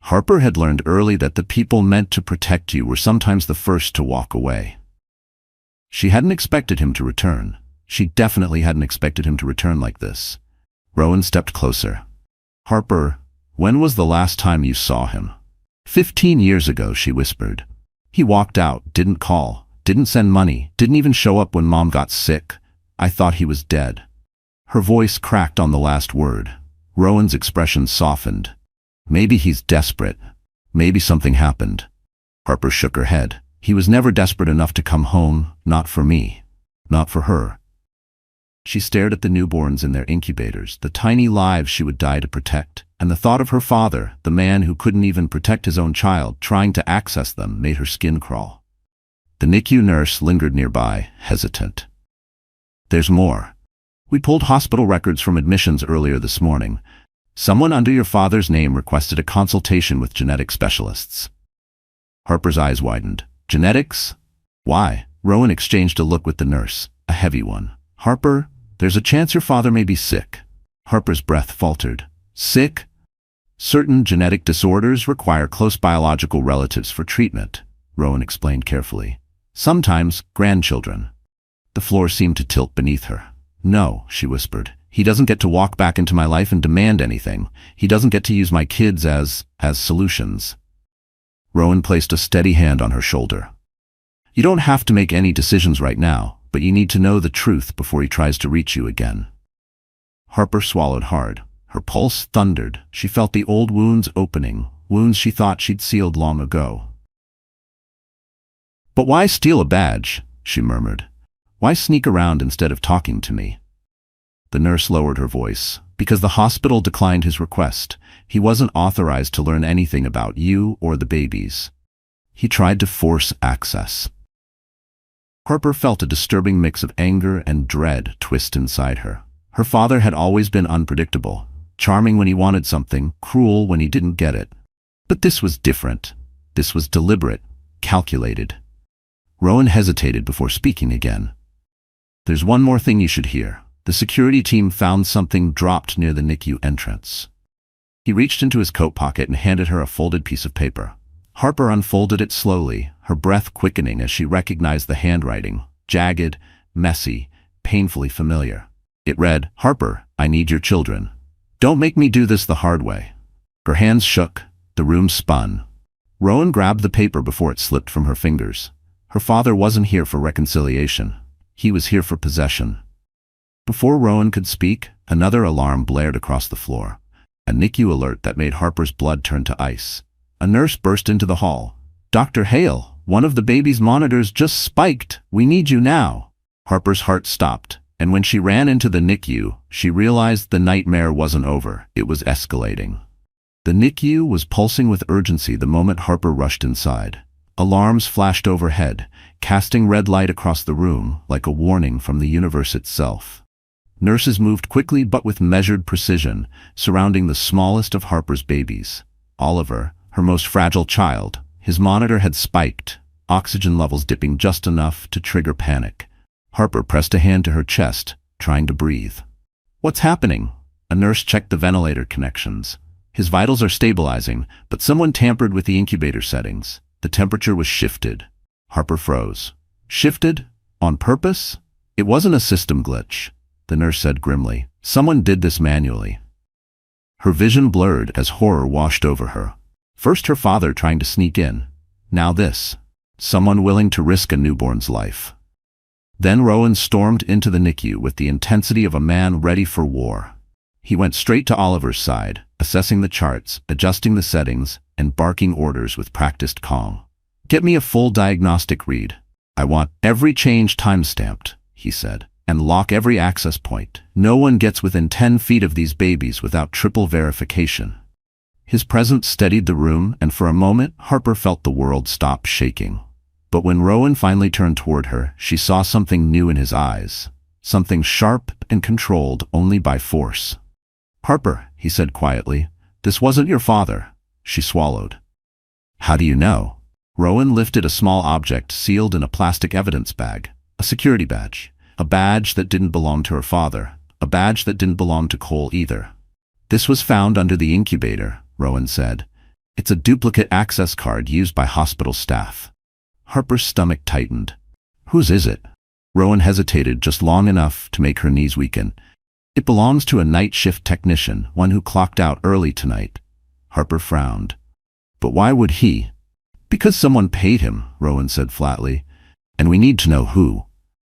Harper had learned early that the people meant to protect you were sometimes the first to walk away. She hadn't expected him to return. She definitely hadn't expected him to return like this. Rowan stepped closer. "Harper, when was the last time you saw him?" 15 years ago, she whispered. "He walked out, didn't call, didn't send money, didn't even show up when Mom got sick. I thought he was dead." Her voice cracked on the last word. Rowan's expression softened. "Maybe he's desperate. Maybe something happened." Harper shook her head. "He was never desperate enough to come home, not for me, not for her." She stared at the newborns in their incubators, the tiny lives she would die to protect, and the thought of her father, the man who couldn't even protect his own child, trying to access them, made her skin crawl. The NICU nurse lingered nearby, hesitant. "There's more. We pulled hospital records from admissions earlier this morning. Someone under your father's name requested a consultation with genetic specialists." Harper's eyes widened. "Genetics? Why?" Rowan exchanged a look with the nurse, a heavy one. "Harper, there's a chance your father may be sick." Harper's breath faltered. "Sick? Certain genetic disorders require close biological relatives for treatment," Rowan explained carefully. "Sometimes grandchildren." The floor seemed to tilt beneath her. "No," she whispered. "He doesn't get to walk back into my life and demand anything. He doesn't get to use my kids as solutions." Rowan placed a steady hand on her shoulder. "You don't have to make any decisions right now, but you need to know the truth before he tries to reach you again." Harper swallowed hard. Her pulse thundered. She felt the old wounds opening, wounds she thought she'd sealed long ago. "But why steal a badge?" she murmured. "Why sneak around instead of talking to me?" The nurse lowered her voice. "Because the hospital declined his request. He wasn't authorized to learn anything about you or the babies. He tried to force access." Harper felt a disturbing mix of anger and dread twist inside her. Her father had always been unpredictable, charming when he wanted something, cruel when he didn't get it. But this was different. This was deliberate, calculated. Rowan hesitated before speaking again. "There's one more thing you should hear. The security team found something dropped near the NICU entrance." He reached into his coat pocket and handed her a folded piece of paper. Harper unfolded it slowly, her breath quickening as she recognized the handwriting, jagged, messy, painfully familiar. It read, "Harper, I need your children. Don't make me do this the hard way." Her hands shook, the room spun. Rowan grabbed the paper before it slipped from her fingers. Her father wasn't here for reconciliation. He was here for possession. Before Rowan could speak, another alarm blared across the floor. A NICU alert that made Harper's blood turn to ice. A nurse burst into the hall. "Dr. Hale, one of the baby's monitors just spiked. We need you now." Harper's heart stopped, and when she ran into the NICU, she realized the nightmare wasn't over. It was escalating. The NICU was pulsing with urgency the moment Harper rushed inside. Alarms flashed overhead, casting red light across the room like a warning from the universe itself. Nurses moved quickly but with measured precision, surrounding the smallest of Harper's babies. Oliver, her most fragile child. His monitor had spiked, oxygen levels dipping just enough to trigger panic. Harper pressed a hand to her chest, trying to breathe. "What's happening?" A nurse checked the ventilator connections. "His vitals are stabilizing, but someone tampered with the incubator settings. The temperature was shifted." Harper froze. "Shifted? On purpose?" "It wasn't a system glitch," the nurse said grimly. "Someone did this manually." Her vision blurred as horror washed over her. First her father trying to sneak in. Now this. Someone willing to risk a newborn's life. Then Rowan stormed into the NICU with the intensity of a man ready for war. He went straight to Oliver's side, assessing the charts, adjusting the settings, and barking orders with practiced calm. "Get me a full diagnostic read. I want every change time-stamped," he said. and lock every access point. No one gets within 10 feet of these babies without triple verification. His presence steadied the room, and for a moment, Harper felt the world stop shaking. But when Rowan finally turned toward her, she saw something new in his eyes. Something sharp and controlled only by force. "Harper," he said quietly, "this wasn't your father." She swallowed. "How do you know?" Rowan lifted a small object sealed in a plastic evidence bag. A security badge. A badge that didn't belong to her father. A badge that didn't belong to Cole either. "This was found under the incubator," Rowan said. "It's a duplicate access card used by hospital staff." Harper's stomach tightened. "Whose is it?" Rowan hesitated just long enough to make her knees weaken. "It belongs to a night shift technician, one who clocked out early tonight." Harper frowned. "But why would he?" "Because someone paid him," Rowan said flatly. "And we need to know who."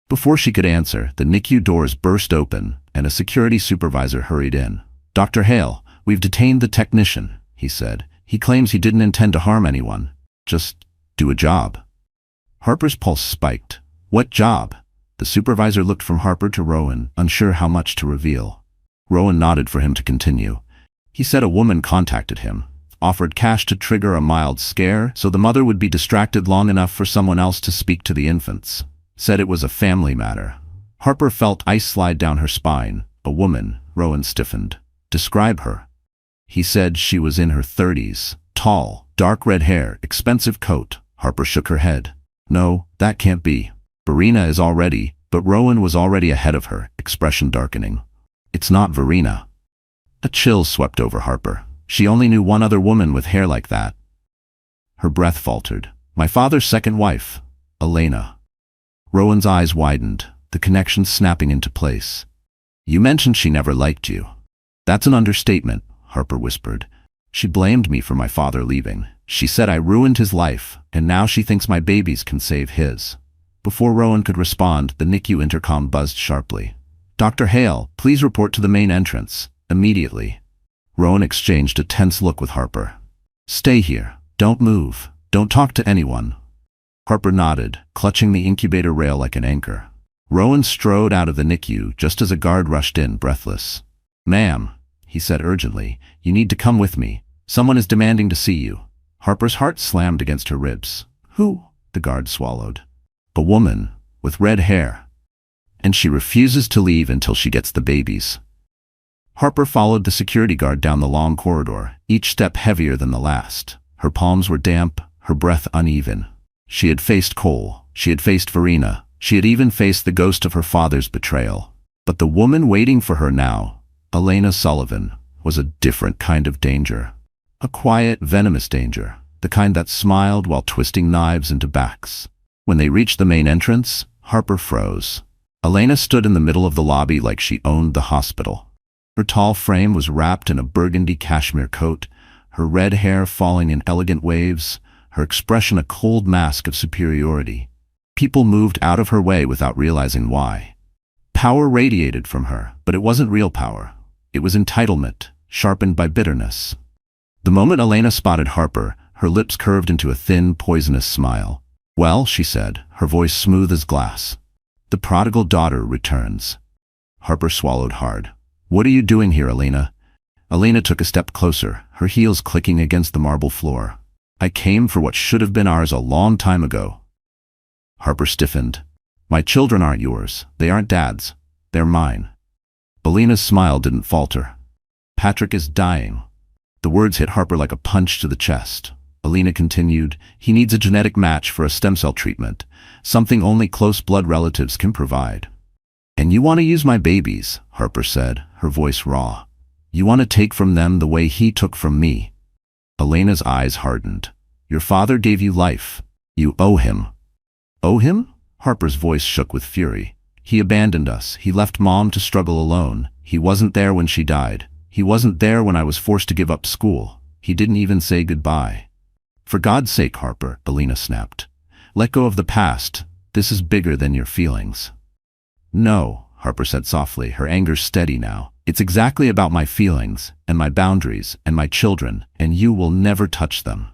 Before she could answer, the NICU doors burst open, and a security supervisor hurried in. "Dr. Hale, we've detained the technician," he said. "He claims he didn't intend to harm anyone. Just do a job." Harper's pulse spiked. "What job?" The supervisor looked from Harper to Rowan, unsure how much to reveal. Rowan nodded for him to continue. "He said a woman contacted him, offered cash to trigger a mild scare so the mother would be distracted long enough for someone else to speak to the infants. Said it was a family matter." Harper felt ice slide down her spine. "A woman," Rowan stiffened. "Describe her." He said she was in her 30s, tall, dark red hair, expensive coat. Harper shook her head. "No, that can't be. Verena is already," but Rowan was already ahead of her, expression darkening. "It's not Verena." A chill swept over Harper. She only knew one other woman with hair like that. Her breath faltered. "My father's second wife, Elena." Rowan's eyes widened, the connection snapping into place. "You mentioned she never liked you." "That's an understatement," Harper whispered. "She blamed me for my father leaving. She said I ruined his life, and now she thinks my babies can save his." Before Rowan could respond, the NICU intercom buzzed sharply. "Dr. Hale, please report to the main entrance, immediately." Rowan exchanged a tense look with Harper. "Stay here. Don't move. Don't talk to anyone." Harper nodded, clutching the incubator rail like an anchor. Rowan strode out of the NICU just as a guard rushed in, breathless. "Ma'am," he said urgently, "you need to come with me. Someone is demanding to see you." Harper's heart slammed against her ribs. "Who?" the guard swallowed. "A woman, with red hair. And she refuses to leave until she gets the babies." Harper followed the security guard down the long corridor, each step heavier than the last. Her palms were damp, her breath uneven. She had faced Cole, she had faced Verena, she had even faced the ghost of her father's betrayal. But the woman waiting for her now, Elena Sullivan, was a different kind of danger. A quiet, venomous danger, the kind that smiled while twisting knives into backs. When they reached the main entrance, Harper froze. Elena stood in the middle of the lobby like she owned the hospital. Her tall frame was wrapped in a burgundy cashmere coat, her red hair falling in elegant waves, her expression a cold mask of superiority. People moved out of her way without realizing why. Power radiated from her, but it wasn't real power. It was entitlement, sharpened by bitterness. The moment Elena spotted Harper, her lips curved into a thin, poisonous smile. "Well," she said, her voice smooth as glass. "The prodigal daughter returns." Harper swallowed hard. "What are you doing here, Elena?" Elena took a step closer, her heels clicking against the marble floor. "I came for what should have been ours a long time ago." Harper stiffened. "My children aren't yours. They aren't Dad's. They're mine." Elena's smile didn't falter. "Patrick is dying." The words hit Harper like a punch to the chest. Elena continued, "He needs a genetic match for a stem cell treatment, something only close blood relatives can provide." "And you want to use my babies," Harper said, her voice raw. "You want to take from them the way he took from me." Elena's eyes hardened. "Your father gave you life. You owe him." "Owe him?" Harper's voice shook with fury. "He abandoned us. He left Mom to struggle alone. He wasn't there when she died. He wasn't there when I was forced to give up school. He didn't even say goodbye." "For God's sake, Harper," Elena snapped. "Let go of the past. This is bigger than your feelings." "No," Harper said softly, her anger steady now. "It's exactly about my feelings, and my boundaries, and my children, and you will never touch them."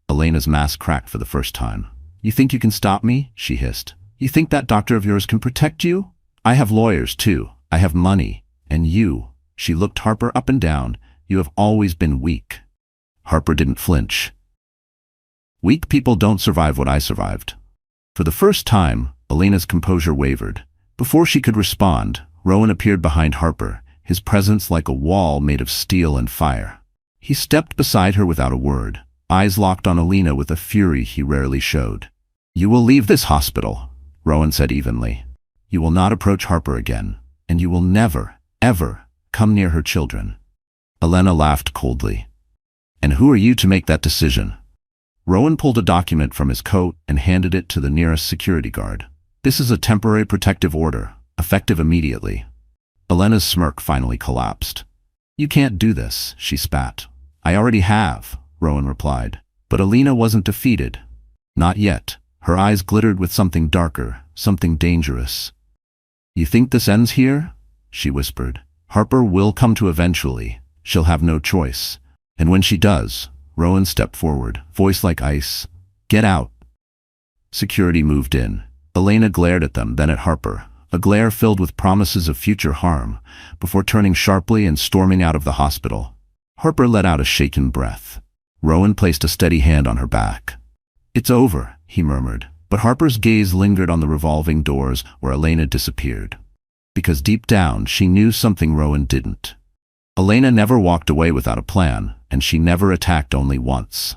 Elena's mask cracked for the first time. "You think you can stop me?" she hissed. "You think that doctor of yours can protect you?" I have lawyers too. I have money. And you, she looked Harper up and down, you have always been weak. Harper didn't flinch. Weak people don't survive what I survived. For the first time, Elena's composure wavered. Before she could respond, Rowan appeared behind Harper, his presence like a wall made of steel and fire. He stepped beside her without a word, eyes locked on Elena with a fury he rarely showed. You will leave this hospital, Rowan said evenly. You will not approach Harper again, and you will never, ever, come near her children. Elena laughed coldly. And who are you to make that decision? Rowan pulled a document from his coat and handed it to the nearest security guard. This is a temporary protective order, effective immediately. Elena's smirk finally collapsed. You can't do this, she spat. I already have, Rowan replied. But Elena wasn't defeated. Not yet. Her eyes glittered with something darker, something dangerous. You think this ends here? She whispered. Harper will come to eventually. She'll have no choice. And when she does, Rowan stepped forward, voice like ice. Get out. Security moved in. Elena glared at them, then at Harper, a glare filled with promises of future harm, before turning sharply and storming out of the hospital. Harper let out a shaken breath. Rowan placed a steady hand on her back. It's over, he murmured, but Harper's gaze lingered on the revolving doors where Elena disappeared. Because deep down, she knew something Rowan didn't. Elena never walked away without a plan, and she never attacked only once.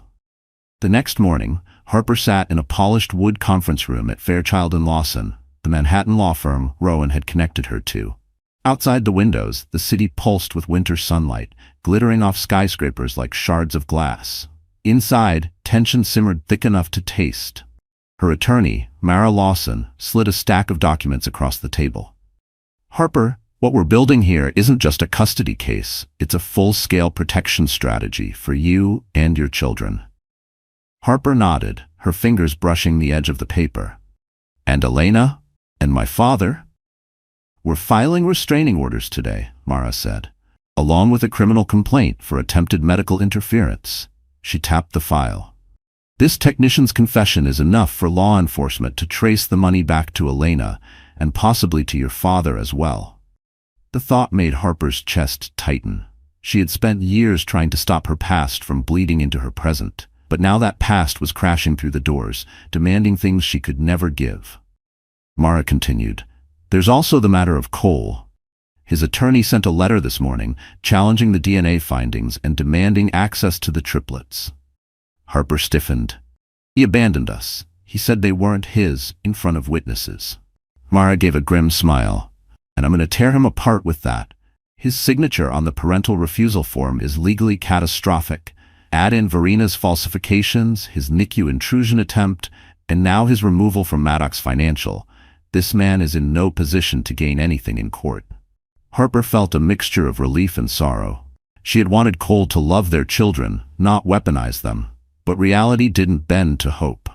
The next morning, Harper sat in a polished wood conference room at Fairchild & Lawson, the Manhattan law firm Rowan had connected her to. Outside the windows, the city pulsed with winter sunlight, glittering off skyscrapers like shards of glass. Inside, tension simmered thick enough to taste. Her attorney, Mara Lawson, slid a stack of documents across the table. Harper, what we're building here isn't just a custody case, it's a full-scale protection strategy for you and your children. Harper nodded, her fingers brushing the edge of the paper. And Elena? And my father? We're filing restraining orders today, Mara said, along with a criminal complaint for attempted medical interference. She tapped the file. This technician's confession is enough for law enforcement to trace the money back to Elena and possibly to your father as well. The thought made Harper's chest tighten. She had spent years trying to stop her past from bleeding into her present, but now that past was crashing through the doors, demanding things she could never give. Mara continued, There's also the matter of Cole. His attorney sent a letter this morning, challenging the DNA findings and demanding access to the triplets. Harper stiffened. He abandoned us. He said they weren't his, in front of witnesses. Mara gave a grim smile. And I'm going to tear him apart with that. His signature on the parental refusal form is legally catastrophic. Add in Verina's falsifications, his NICU intrusion attempt, and now his removal from Maddox Financial. This man is in no position to gain anything in court. Harper felt a mixture of relief and sorrow. She had wanted Cole to love their children, not weaponize them. But reality didn't bend to hope.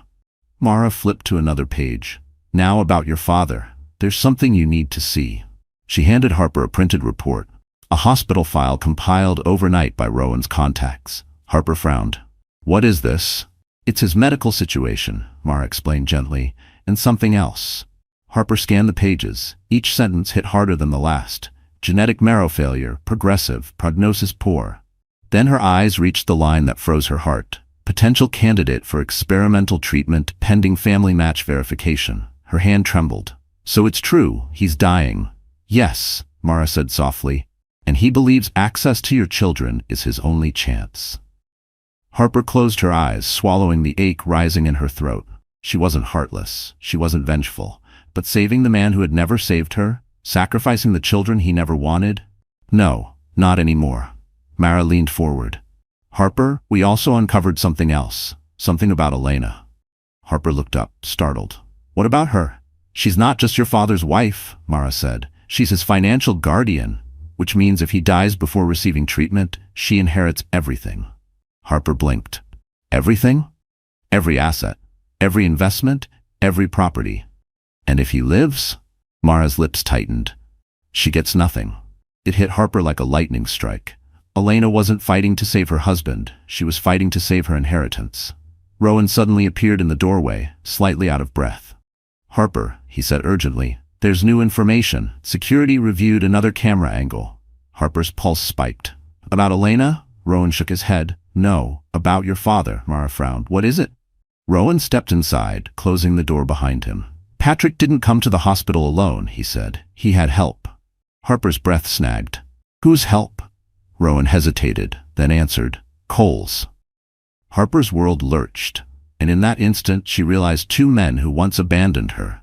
Mara flipped to another page. Now about your father. There's something you need to see. She handed Harper a printed report, a hospital file compiled overnight by Rowan's contacts. Harper frowned. What is this? It's his medical situation, Mara explained gently, and something else. Harper scanned the pages. Each sentence hit harder than the last. Genetic marrow failure, progressive, prognosis poor. Then her eyes reached the line that froze her heart. Potential candidate for experimental treatment pending family match verification. Her hand trembled. So it's true, he's dying. Yes, Mara said softly, and he believes access to your children is his only chance. Harper closed her eyes, swallowing the ache rising in her throat. She wasn't heartless, she wasn't vengeful, but saving the man who had never saved her, sacrificing the children he never wanted? No, not anymore. Mara leaned forward. Harper, we also uncovered something else, something about Elena. Harper looked up, startled. What about her? She's not just your father's wife, Mara said. She's his financial guardian, which means if he dies before receiving treatment, she inherits everything. Harper blinked. Everything? Every asset, every investment, every property. And if he lives? Mara's lips tightened. She gets nothing. It hit Harper like a lightning strike. Elena wasn't fighting to save her husband, she was fighting to save her inheritance. Rowan suddenly appeared in the doorway, slightly out of breath. Harper, he said urgently, There's new information. Security reviewed another camera angle. Harper's pulse spiked. About Elena? Rowan shook his head. No. About your father, Mara frowned. What is it? Rowan stepped inside, closing the door behind him. Patrick didn't come to the hospital alone, he said. He had help. Harper's breath snagged. Whose help? Rowan hesitated, then answered. Cole's. Harper's world lurched, and in that instant she realized two men who once abandoned her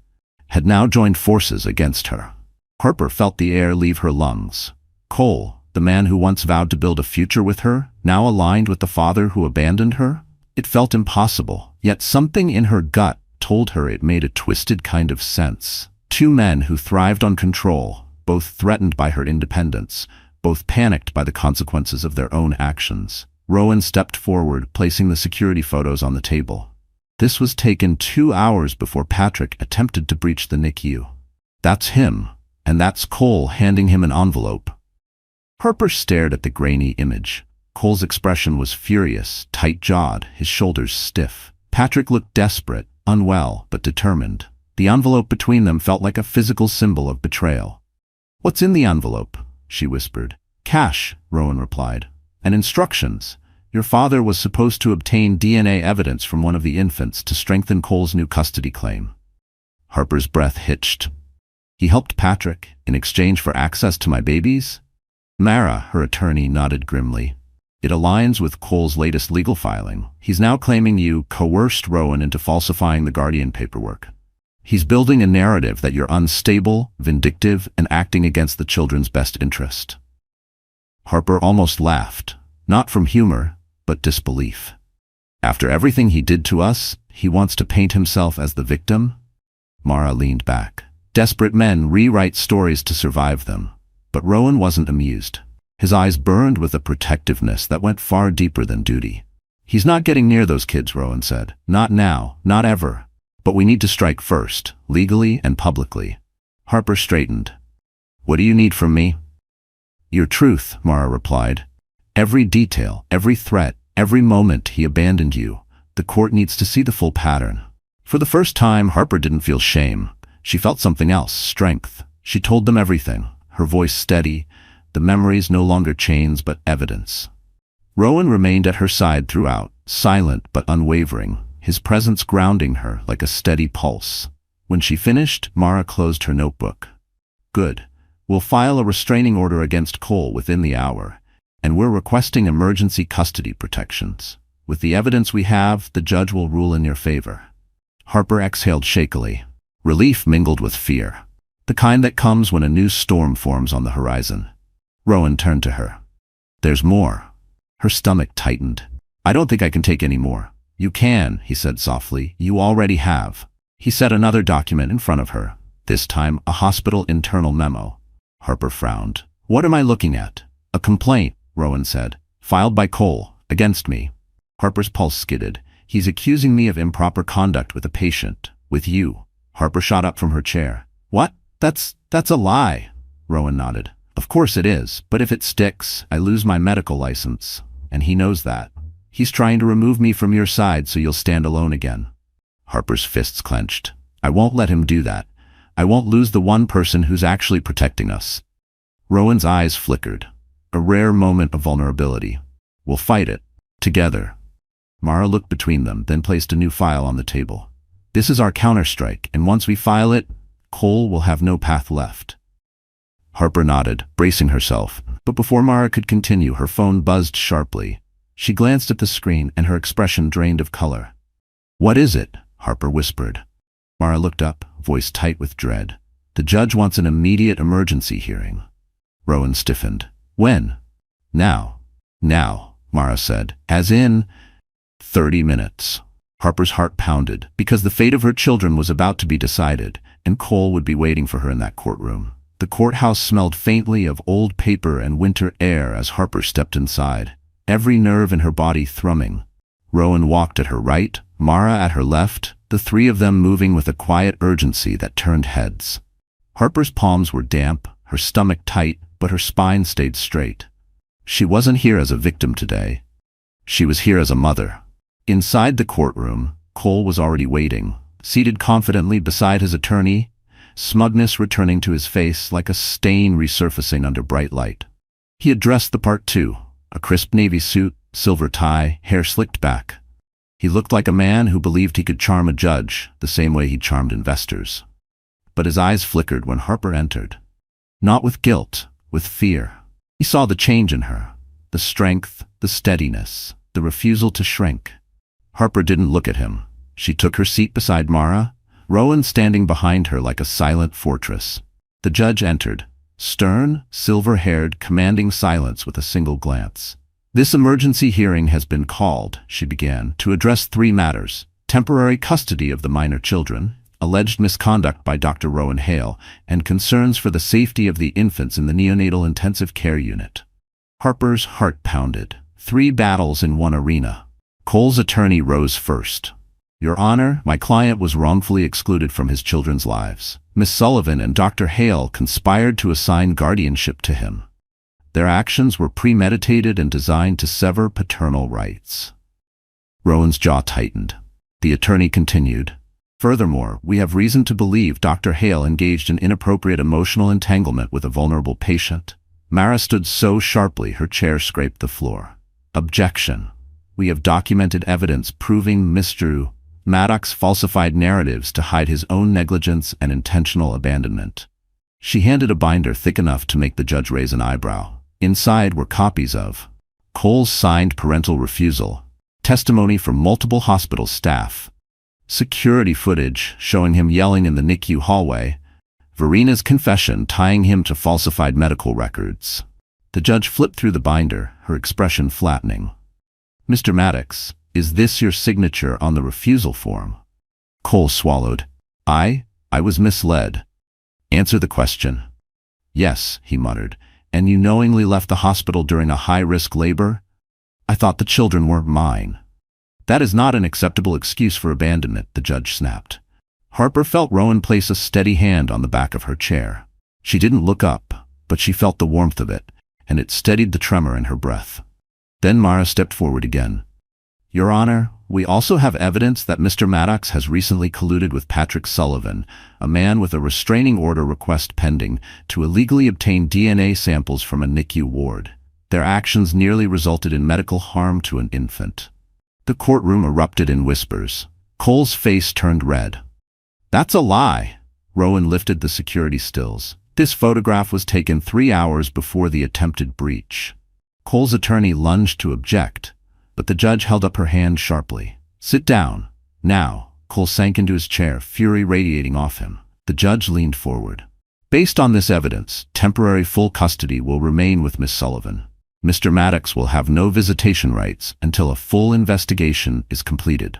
had now joined forces against her. Harper felt the air leave her lungs. Cole, the man who once vowed to build a future with her, now aligned with the father who abandoned her? It felt impossible, yet something in her gut told her it made a twisted kind of sense. Two men who thrived on control, both threatened by her independence, both panicked by the consequences of their own actions. Rowan stepped forward, placing the security photos on the table. This was taken 2 hours before Patrick attempted to breach the NICU. That's him, and that's Cole handing him an envelope. Harper stared at the grainy image. Cole's expression was furious, tight-jawed, his shoulders stiff. Patrick looked desperate, unwell, but determined. The envelope between them felt like a physical symbol of betrayal. What's in the envelope? She whispered. Cash, Rowan replied. And instructions. Your father was supposed to obtain DNA evidence from one of the infants to strengthen Cole's new custody claim. Harper's breath hitched. He helped Patrick in exchange for access to my babies? Mara, her attorney, nodded grimly. It aligns with Cole's latest legal filing. He's now claiming you coerced Rowan into falsifying the guardian paperwork. He's building a narrative that you're unstable, vindictive, and acting against the children's best interest. Harper almost laughed, not from humor, but disbelief. After everything he did to us, he wants to paint himself as the victim? Mara leaned back. Desperate men rewrite stories to survive them. But Rowan wasn't amused. His eyes burned with a protectiveness that went far deeper than duty. He's not getting near those kids, Rowan said. Not now, not ever. But we need to strike first, legally and publicly. Harper straightened. What do you need from me? Your truth, Mara replied. Every detail, every threat, every moment he abandoned you. The court needs to see the full pattern. For the first time, Harper didn't feel shame. She felt something else, strength. She told them everything, her voice steady, the memories no longer chains but evidence. Rowan remained at her side throughout, silent but unwavering, his presence grounding her like a steady pulse. When she finished, Mara closed her notebook. Good. We'll file a restraining order against Cole within the hour, and we're requesting emergency custody protections. With the evidence we have, the judge will rule in your favor. Harper exhaled shakily. Relief mingled with fear, the kind that comes when a new storm forms on the horizon. Rowan turned to her. There's more. Her stomach tightened. I don't think I can take any more. You can, he said softly. You already have. He set another document in front of her, this time a hospital internal memo. Harper frowned. What am I looking at? A complaint, Rowan said. Filed by Cole, against me. Harper's pulse skidded. He's accusing me of improper conduct with a patient. With you. Harper shot up from her chair. What? That's a lie. Rowan nodded. Of course it is, but if it sticks, I lose my medical license. And he knows that. He's trying to remove me from your side so you'll stand alone again. Harper's fists clenched. I won't let him do that. I won't lose the one person who's actually protecting us. Rowan's eyes flickered. A rare moment of vulnerability. We'll fight it. Together. Mara looked between them, then placed a new file on the table. This is our counterstrike, and once we file it, Cole will have no path left. Harper nodded, bracing herself, but before Mara could continue, her phone buzzed sharply. She glanced at the screen, and her expression drained of color. What is it? Harper whispered. Mara looked up, voice tight with dread. The judge wants an immediate emergency hearing. Rowan stiffened. When? Now. Now, Mara said. As in 30 minutes. Harper's heart pounded, because the fate of her children was about to be decided, and Cole would be waiting for her in that courtroom. The courthouse smelled faintly of old paper and winter air as Harper stepped inside, every nerve in her body thrumming. Rowan walked at her right, Mara at her left, the three of them moving with a quiet urgency that turned heads. Harper's palms were damp, her stomach tight, but her spine stayed straight. She wasn't here as a victim today. She was here as a mother. Inside the courtroom, Cole was already waiting, seated confidently beside his attorney, smugness returning to his face like a stain resurfacing under bright light. He had dressed the part too, a crisp navy suit, silver tie, hair slicked back. He looked like a man who believed he could charm a judge the same way he charmed investors. But his eyes flickered when Harper entered. Not with guilt, with fear. He saw the change in her, the strength, the steadiness, the refusal to shrink. Harper didn't look at him. She took her seat beside Mara, Rowan standing behind her like a silent fortress. The judge entered, stern, silver-haired, commanding silence with a single glance. "This emergency hearing has been called," she began, "to address 3 matters: temporary custody of the minor children, alleged misconduct by Dr. Rowan Hale, and concerns for the safety of the infants in the neonatal intensive care unit." Harper's heart pounded. 3 battles in one arena. Cole's attorney rose first. "Your Honor, my client was wrongfully excluded from his children's lives. Miss Sullivan and Dr. Hale conspired to assign guardianship to him. Their actions were premeditated and designed to sever paternal rights." Rowan's jaw tightened. The attorney continued, "Furthermore, we have reason to believe Dr. Hale engaged in inappropriate emotional entanglement with a vulnerable patient." Mara stood so sharply her chair scraped the floor. "Objection. We have documented evidence proving Mr. Maddox falsified narratives to hide his own negligence and intentional abandonment." She handed a binder thick enough to make the judge raise an eyebrow. Inside were copies of Cole's signed parental refusal, testimony from multiple hospital staff, security footage showing him yelling in the NICU hallway, Verina's confession tying him to falsified medical records. The judge flipped through the binder, her expression flattening. "Mr. Maddox, is this your signature on the refusal form?" Cole swallowed. I was misled." "Answer the question." "Yes," he muttered. "And you knowingly left the hospital during a high-risk labor?" "I thought the children weren't mine." "That is not an acceptable excuse for abandonment," the judge snapped. Harper felt Rowan place a steady hand on the back of her chair. She didn't look up, but she felt the warmth of it, and it steadied the tremor in her breath. Then Mara stepped forward again. "Your Honor, we also have evidence that Mr. Maddox has recently colluded with Patrick Sullivan, a man with a restraining order request pending, to illegally obtain DNA samples from a NICU ward. Their actions nearly resulted in medical harm to an infant." The courtroom erupted in whispers. Cole's face turned red. "That's a lie." Rowan lifted the security stills. "This photograph was taken 3 hours before the attempted breach." Cole's attorney lunged to object, but the judge held up her hand sharply. "Sit down. Now." Cole sank into his chair, fury radiating off him. The judge leaned forward. "Based on this evidence, temporary full custody will remain with Miss Sullivan. Mr. Maddox will have no visitation rights until a full investigation is completed."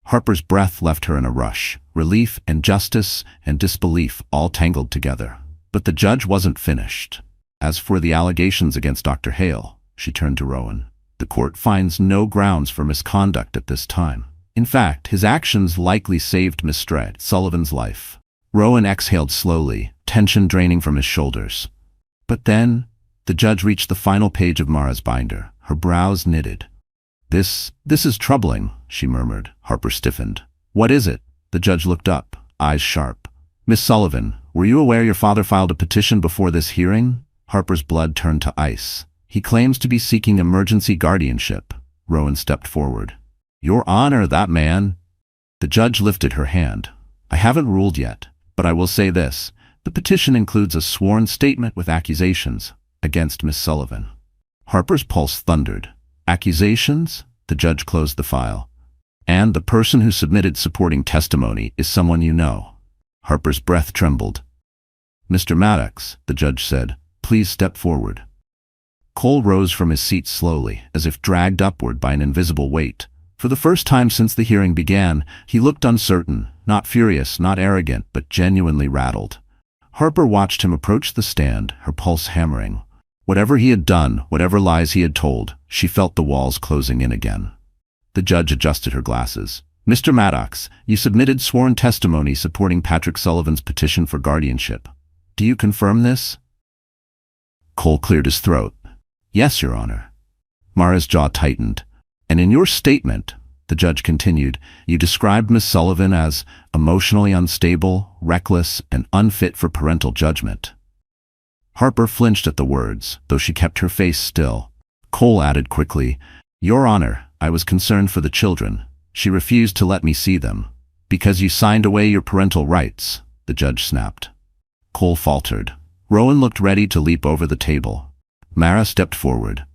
Harper's breath left her in a rush, relief and justice and disbelief all tangled together. But the judge wasn't finished. "As for the allegations against Dr. Hale," she turned to Rowan, "the court finds no grounds for misconduct at this time. In fact, his actions likely saved Miss Sullivan's life." Rowan exhaled slowly, tension draining from his shoulders. But then, the judge reached the final page of Mara's binder. Her brows knitted. This is troubling," she murmured. Harper stiffened. "What is it?" The judge looked up, eyes sharp. "Miss Sullivan, were you aware your father filed a petition before this hearing?" Harper's blood turned to ice. "He claims to be seeking emergency guardianship." Rowan stepped forward. "Your Honor, that man—" The judge lifted her hand. "I haven't ruled yet, but I will say this. The petition includes a sworn statement with accusations against Miss Sullivan." Harper's pulse thundered. "Accusations?" The judge closed the file. "And the person who submitted supporting testimony is someone you know." Harper's breath trembled. "Mr. Maddox," the judge said, "please step forward." Cole rose from his seat slowly, as if dragged upward by an invisible weight. For the first time since the hearing began, he looked uncertain, not furious, not arrogant, but genuinely rattled. Harper watched him approach the stand, her pulse hammering. Whatever he had done, whatever lies he had told, she felt the walls closing in again. The judge adjusted her glasses. "Mr. Maddox, you submitted sworn testimony supporting Patrick Sullivan's petition for guardianship. Do you confirm this?" Cole cleared his throat. "Yes, Your Honor." Mara's jaw tightened. "And in your statement, The judge continued, "You described Miss Sullivan as emotionally unstable, reckless, and unfit for parental judgment." Harper flinched at the words, though she kept her face still. Cole added quickly, "Your Honor, I was concerned for the children. She refused to let me see them. Because you signed away your parental rights," the judge snapped. Cole faltered. Rowan looked ready to leap over the table. Mara stepped forward.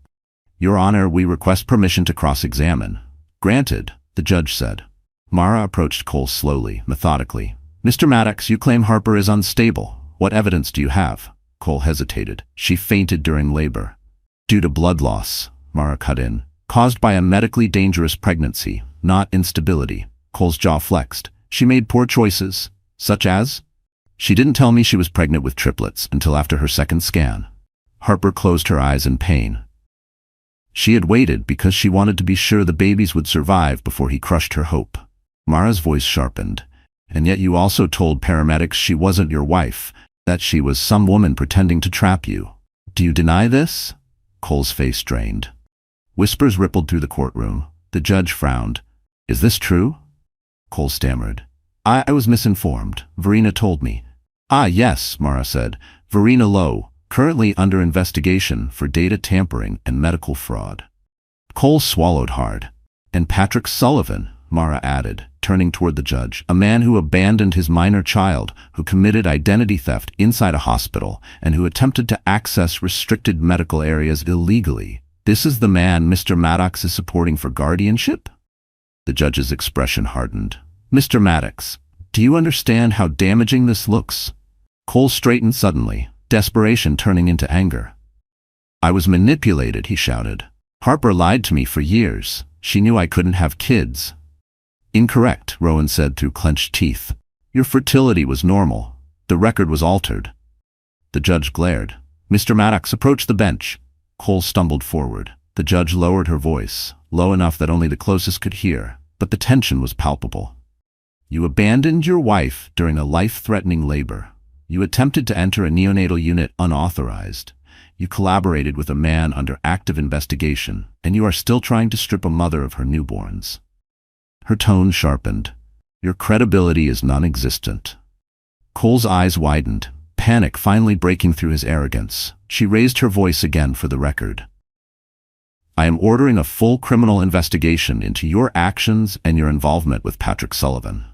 "Your Honor, we request permission to cross-examine." "Granted," the judge said. Mara approached Cole slowly, methodically. "Mr. Maddox, you claim Harper is unstable. What evidence do you have?" Cole hesitated. "She fainted during labor." "Due to blood loss," Mara cut in. "Caused by a medically dangerous pregnancy, not instability." Cole's jaw flexed. "She made poor choices, such as?" "She didn't tell me she was pregnant with triplets until after her second scan." Harper closed her eyes in pain. She had waited because she wanted to be sure the babies would survive before he crushed her hope. Mara's voice sharpened. "And yet you also told paramedics she wasn't your wife, that she was some woman pretending to trap you. Do you deny this?" Cole's face drained. Whispers rippled through the courtroom. The judge frowned. "Is this true?" Cole stammered. I was misinformed. Verena told me." "Ah, yes," Mara said. "Verena Lowe, currently under investigation for data tampering and medical fraud." Cole swallowed hard. "And Patrick Sullivan," Mara added, turning toward the judge, "a man who abandoned his minor child, who committed identity theft inside a hospital, and who attempted to access restricted medical areas illegally. This is the man Mr. Maddox is supporting for guardianship?" The judge's expression hardened. "Mr. Maddox, do you understand how damaging this looks?" Cole straightened suddenly, desperation turning into anger. "I was manipulated," he shouted. "Harper lied to me for years. She knew I couldn't have kids." "Incorrect," Rowan said through clenched teeth. "Your fertility was normal. The record was altered." The judge glared. Mr. Maddox approached the bench. Cole stumbled forward. The judge lowered her voice, low enough that only the closest could hear, but the tension was palpable. "You abandoned your wife during a life-threatening labor. You attempted to enter a neonatal unit unauthorized. You collaborated with a man under active investigation, and you are still trying to strip a mother of her newborns." Her tone sharpened. "Your credibility is non-existent." Cole's eyes widened, panic finally breaking through his arrogance. She raised her voice again for the record. "I am ordering a full criminal investigation into your actions and your involvement with Patrick Sullivan."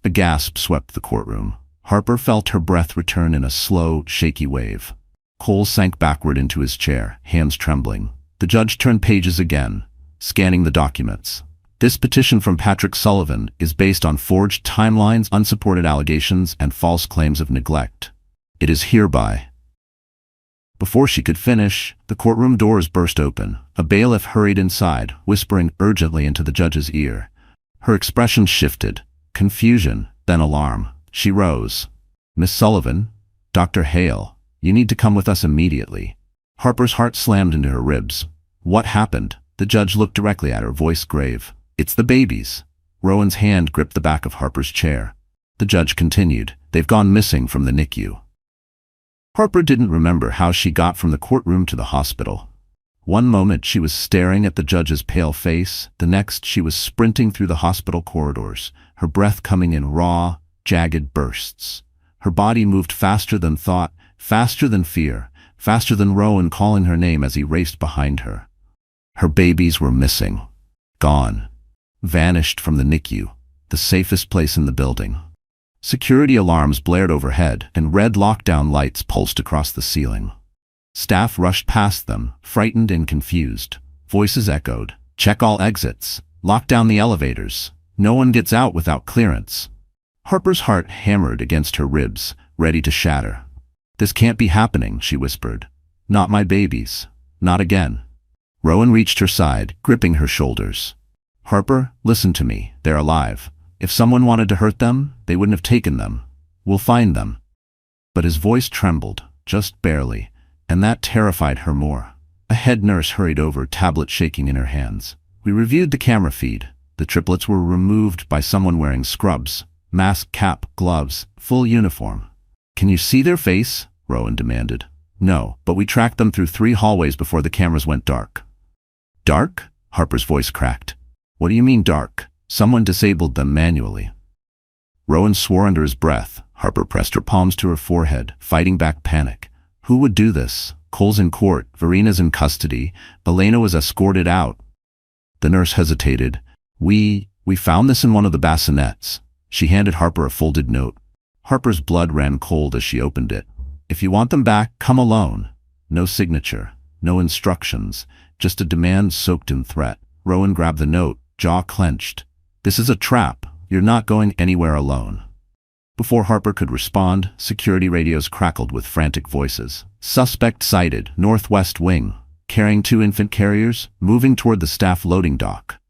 A gasp swept the courtroom. Harper felt her breath return in a slow, shaky wave. Cole sank backward into his chair, hands trembling. The judge turned pages again, scanning the documents. "This petition from Patrick Sullivan is based on forged timelines, unsupported allegations, and false claims of neglect. It is hereby..." Before she could finish, the courtroom doors burst open. A bailiff hurried inside, whispering urgently into the judge's ear. Her expression shifted, confusion, then alarm. She rose. "Miss Sullivan, Dr. Hale, you need to come with us immediately." Harper's heart slammed into her ribs. "What happened?" The judge looked directly at her, voice grave. "It's the babies." Rowan's hand gripped the back of Harper's chair. The judge continued. "They've gone missing from the NICU." Harper didn't remember how she got from the courtroom to the hospital. One moment she was staring at the judge's pale face, the next she was sprinting through the hospital corridors, her breath coming in raw, jagged bursts. Her body moved faster than thought, faster than fear, faster than Rowan calling her name as he raced behind her. Her babies were missing. Gone. Vanished from the NICU, the safest place in the building. Security alarms blared overhead, and red lockdown lights pulsed across the ceiling. Staff rushed past them, frightened and confused. Voices echoed. "Check all exits. Lock down the elevators. No one gets out without clearance." Harper's heart hammered against her ribs, ready to shatter. "This can't be happening," she whispered. "Not my babies. Not again." Rowan reached her side, gripping her shoulders. "Harper, listen to me. They're alive. If someone wanted to hurt them, they wouldn't have taken them. We'll find them." But his voice trembled, just barely, and that terrified her more. A head nurse hurried over, tablet shaking in her hands. "We reviewed the camera feed. The triplets were removed by someone wearing scrubs. Mask, cap, gloves, full uniform." "Can you see their face?" Rowan demanded. "No, but we tracked them through 3 hallways before the cameras went dark." "Dark?" Harper's voice cracked. What do you mean dark? Someone disabled them manually. Rowan swore under his breath. Harper pressed her palms to her forehead, fighting back panic. Who would do this? Cole's in court, Verena's in custody, Elena was escorted out. The nurse hesitated. We found this in one of the bassinets. She handed Harper a folded note. Harper's blood ran cold as she opened it. If you want them back, come alone. No signature, no instructions, just a demand soaked in threat. Rowan grabbed the note, jaw clenched. This is a trap. You're not going anywhere alone. Before Harper could respond, security radios crackled with frantic voices. Suspect sighted, northwest wing, carrying 2 infant carriers, moving toward the staff loading dock.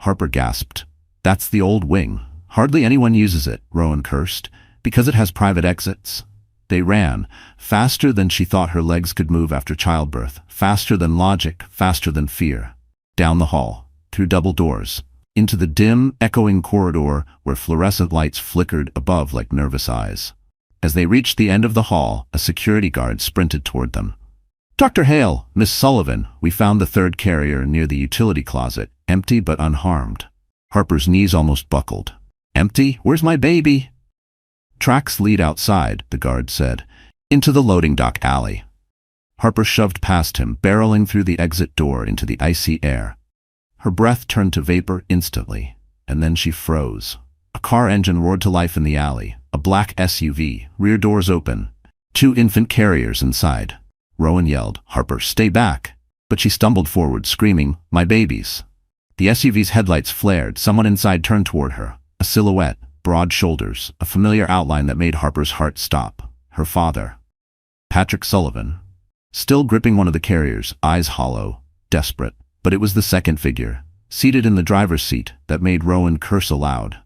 Harper gasped. That's the old wing. Hardly anyone uses it, Rowan cursed, because it has private exits. They ran, faster than she thought her legs could move after childbirth, faster than logic, faster than fear. Down the hall, through double doors, into the dim, echoing corridor where fluorescent lights flickered above like nervous eyes. As they reached the end of the hall, a security guard sprinted toward them. Dr. Hale, Miss Sullivan, we found the 3rd carrier near the utility closet, empty but unharmed. Harper's knees almost buckled. Empty? Where's my baby? Tracks lead outside, the guard said, into the loading dock alley. Harper shoved past him, barreling through the exit door into the icy air. Her breath turned to vapor instantly, and then she froze. A car engine roared to life in the alley, a black SUV, rear doors open, 2 infant carriers inside. Rowan yelled, Harper, stay back. But she stumbled forward, screaming, my babies. The SUV's headlights flared. Someone inside turned toward her. A silhouette, broad shoulders, a familiar outline that made Harper's heart stop. Her father. Patrick Sullivan. Still gripping one of the carriers, eyes hollow, desperate. But it was the 2nd figure, seated in the driver's seat, that made Rowan curse aloud.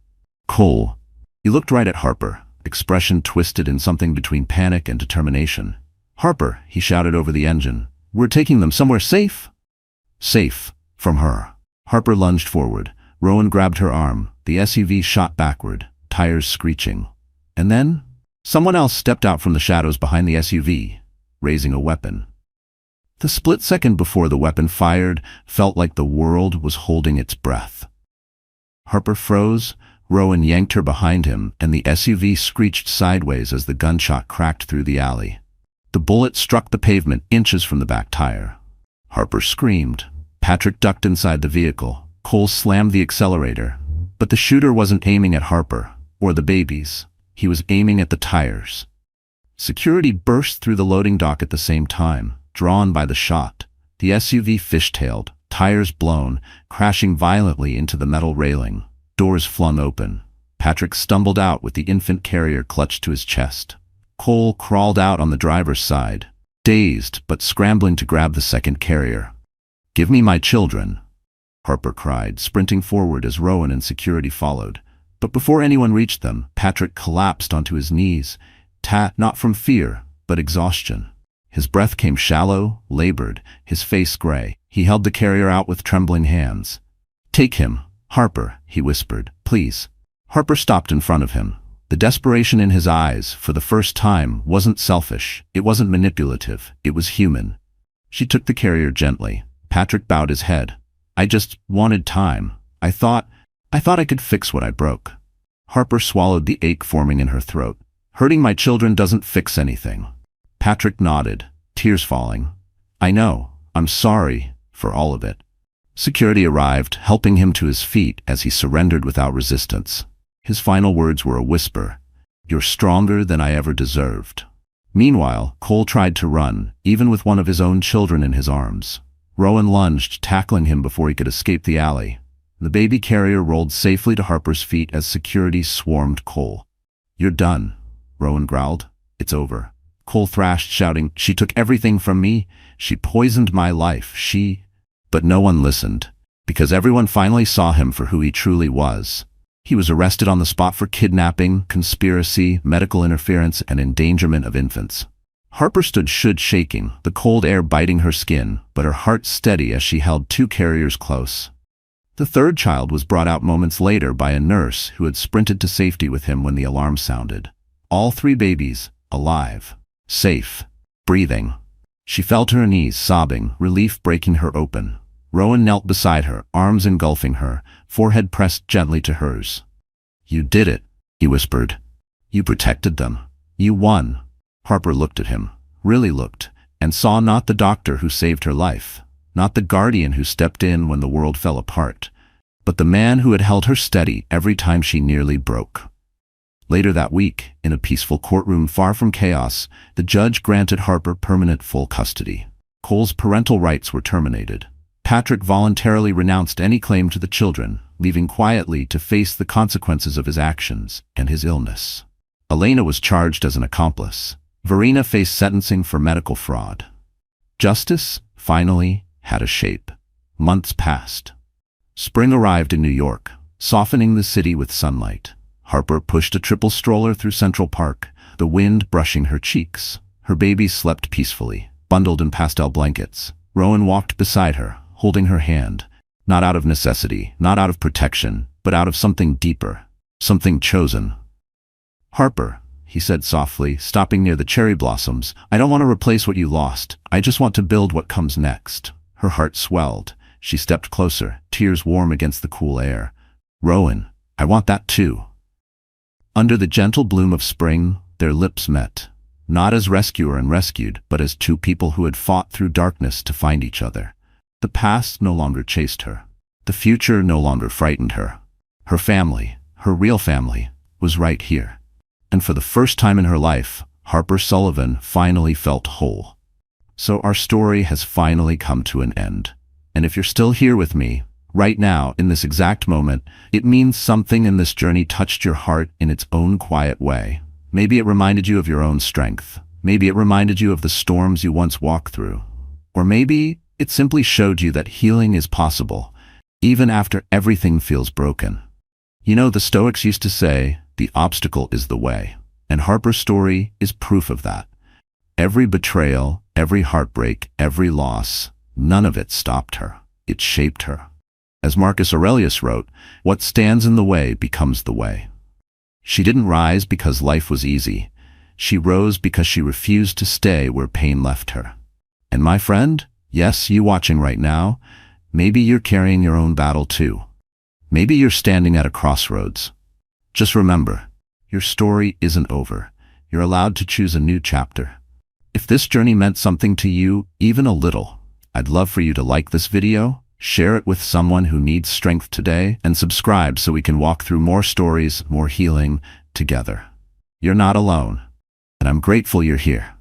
Cole. He looked right at Harper, expression twisted in something between panic and determination. Harper, he shouted over the engine. We're taking them somewhere safe? Safe. From her. Harper lunged forward. Rowan grabbed her arm. The SUV shot backward, tires screeching. And then, someone else stepped out from the shadows behind the SUV, raising a weapon. The split second before the weapon fired felt like the world was holding its breath. Harper froze. Rowan yanked her behind him, and the SUV screeched sideways as the gunshot cracked through the alley. The bullet struck the pavement inches from the back tire. Harper screamed. Patrick ducked inside the vehicle. Cole slammed the accelerator. But the shooter wasn't aiming at Harper, or the babies. He was aiming at the tires. Security burst through the loading dock at the same time, drawn by the shot. The SUV fishtailed, tires blown, crashing violently into the metal railing. Doors flung open. Patrick stumbled out with the infant carrier clutched to his chest. Cole crawled out on the driver's side, dazed but scrambling to grab the 2nd carrier. Give me my children, Harper cried, sprinting forward as Rowan and security followed. But before anyone reached them, Patrick collapsed onto his knees, not from fear, but exhaustion. His breath came shallow, labored, his face gray. He held the carrier out with trembling hands. Take him, Harper, he whispered, please. Harper stopped in front of him. The desperation in his eyes, for the first time, wasn't selfish. It wasn't manipulative. It was human. She took the carrier gently. Patrick bowed his head. I just wanted time. I thought I could fix what I broke. Harper swallowed the ache forming in her throat. Hurting my children doesn't fix anything. Patrick nodded, tears falling. I know. I'm sorry for all of it. Security arrived, helping him to his feet as he surrendered without resistance. His final words were a whisper. You're stronger than I ever deserved. Meanwhile, Cole tried to run, even with one of his own children in his arms. Rowan lunged, tackling him before he could escape the alley. The baby carrier rolled safely to Harper's feet as security swarmed Cole. You're done, Rowan growled. It's over. Cole thrashed, shouting, she took everything from me. She poisoned my life. But no one listened, because everyone finally saw him for who he truly was. He was arrested on the spot for kidnapping, conspiracy, medical interference, and endangerment of infants. Harper stood shaking, the cold air biting her skin, but her heart steady as she held 2 carriers close. The 3rd child was brought out moments later by a nurse who had sprinted to safety with him when the alarm sounded. All 3 babies, alive, safe, breathing. She fell to her knees, sobbing, relief breaking her open. Rowan knelt beside her, arms engulfing her, forehead pressed gently to hers. "You did it," he whispered. "You protected them. You won." Harper looked at him, really looked, and saw not the doctor who saved her life, not the guardian who stepped in when the world fell apart, but the man who had held her steady every time she nearly broke. Later that week, in a peaceful courtroom far from chaos, the judge granted Harper permanent full custody. Cole's parental rights were terminated. Patrick voluntarily renounced any claim to the children, leaving quietly to face the consequences of his actions and his illness. Elena was charged as an accomplice. Verena faced sentencing for medical fraud. Justice, finally, had a shape. Months passed. Spring arrived in New York, softening the city with sunlight. Harper pushed a triple stroller through Central Park, the wind brushing her cheeks. Her baby slept peacefully, bundled in pastel blankets. Rowan walked beside her, holding her hand, not out of necessity, not out of protection, but out of something deeper, something chosen. "Harper," he said softly, stopping near the cherry blossoms, "I don't want to replace what you lost. I just want to build what comes next." Her heart swelled. She stepped closer, tears warm against the cool air. "Rowan, I want that too." Under the gentle bloom of spring, their lips met, not as rescuer and rescued, but as two people who had fought through darkness to find each other. The past no longer chased her. The future no longer frightened her. Her family, her real family, was right here. And for the first time in her life, Harper Sullivan finally felt whole. So our story has finally come to an end. And if you're still here with me, right now, in this exact moment, it means something in this journey touched your heart in its own quiet way. Maybe it reminded you of your own strength. Maybe it reminded you of the storms you once walked through. Or maybe it simply showed you that healing is possible, even after everything feels broken. You know, the Stoics used to say, the obstacle is the way. And Harper's story is proof of that. Every betrayal, every heartbreak, every loss, none of it stopped her. It shaped her. As Marcus Aurelius wrote, what stands in the way becomes the way. She didn't rise because life was easy. She rose because she refused to stay where pain left her. And my friend, yes, you watching right now, maybe you're carrying your own battle too. Maybe you're standing at a crossroads. Just remember, your story isn't over. You're allowed to choose a new chapter. If this journey meant something to you, even a little, I'd love for you to like this video, share it with someone who needs strength today, and subscribe so we can walk through more stories, more healing together. You're not alone, and I'm grateful you're here.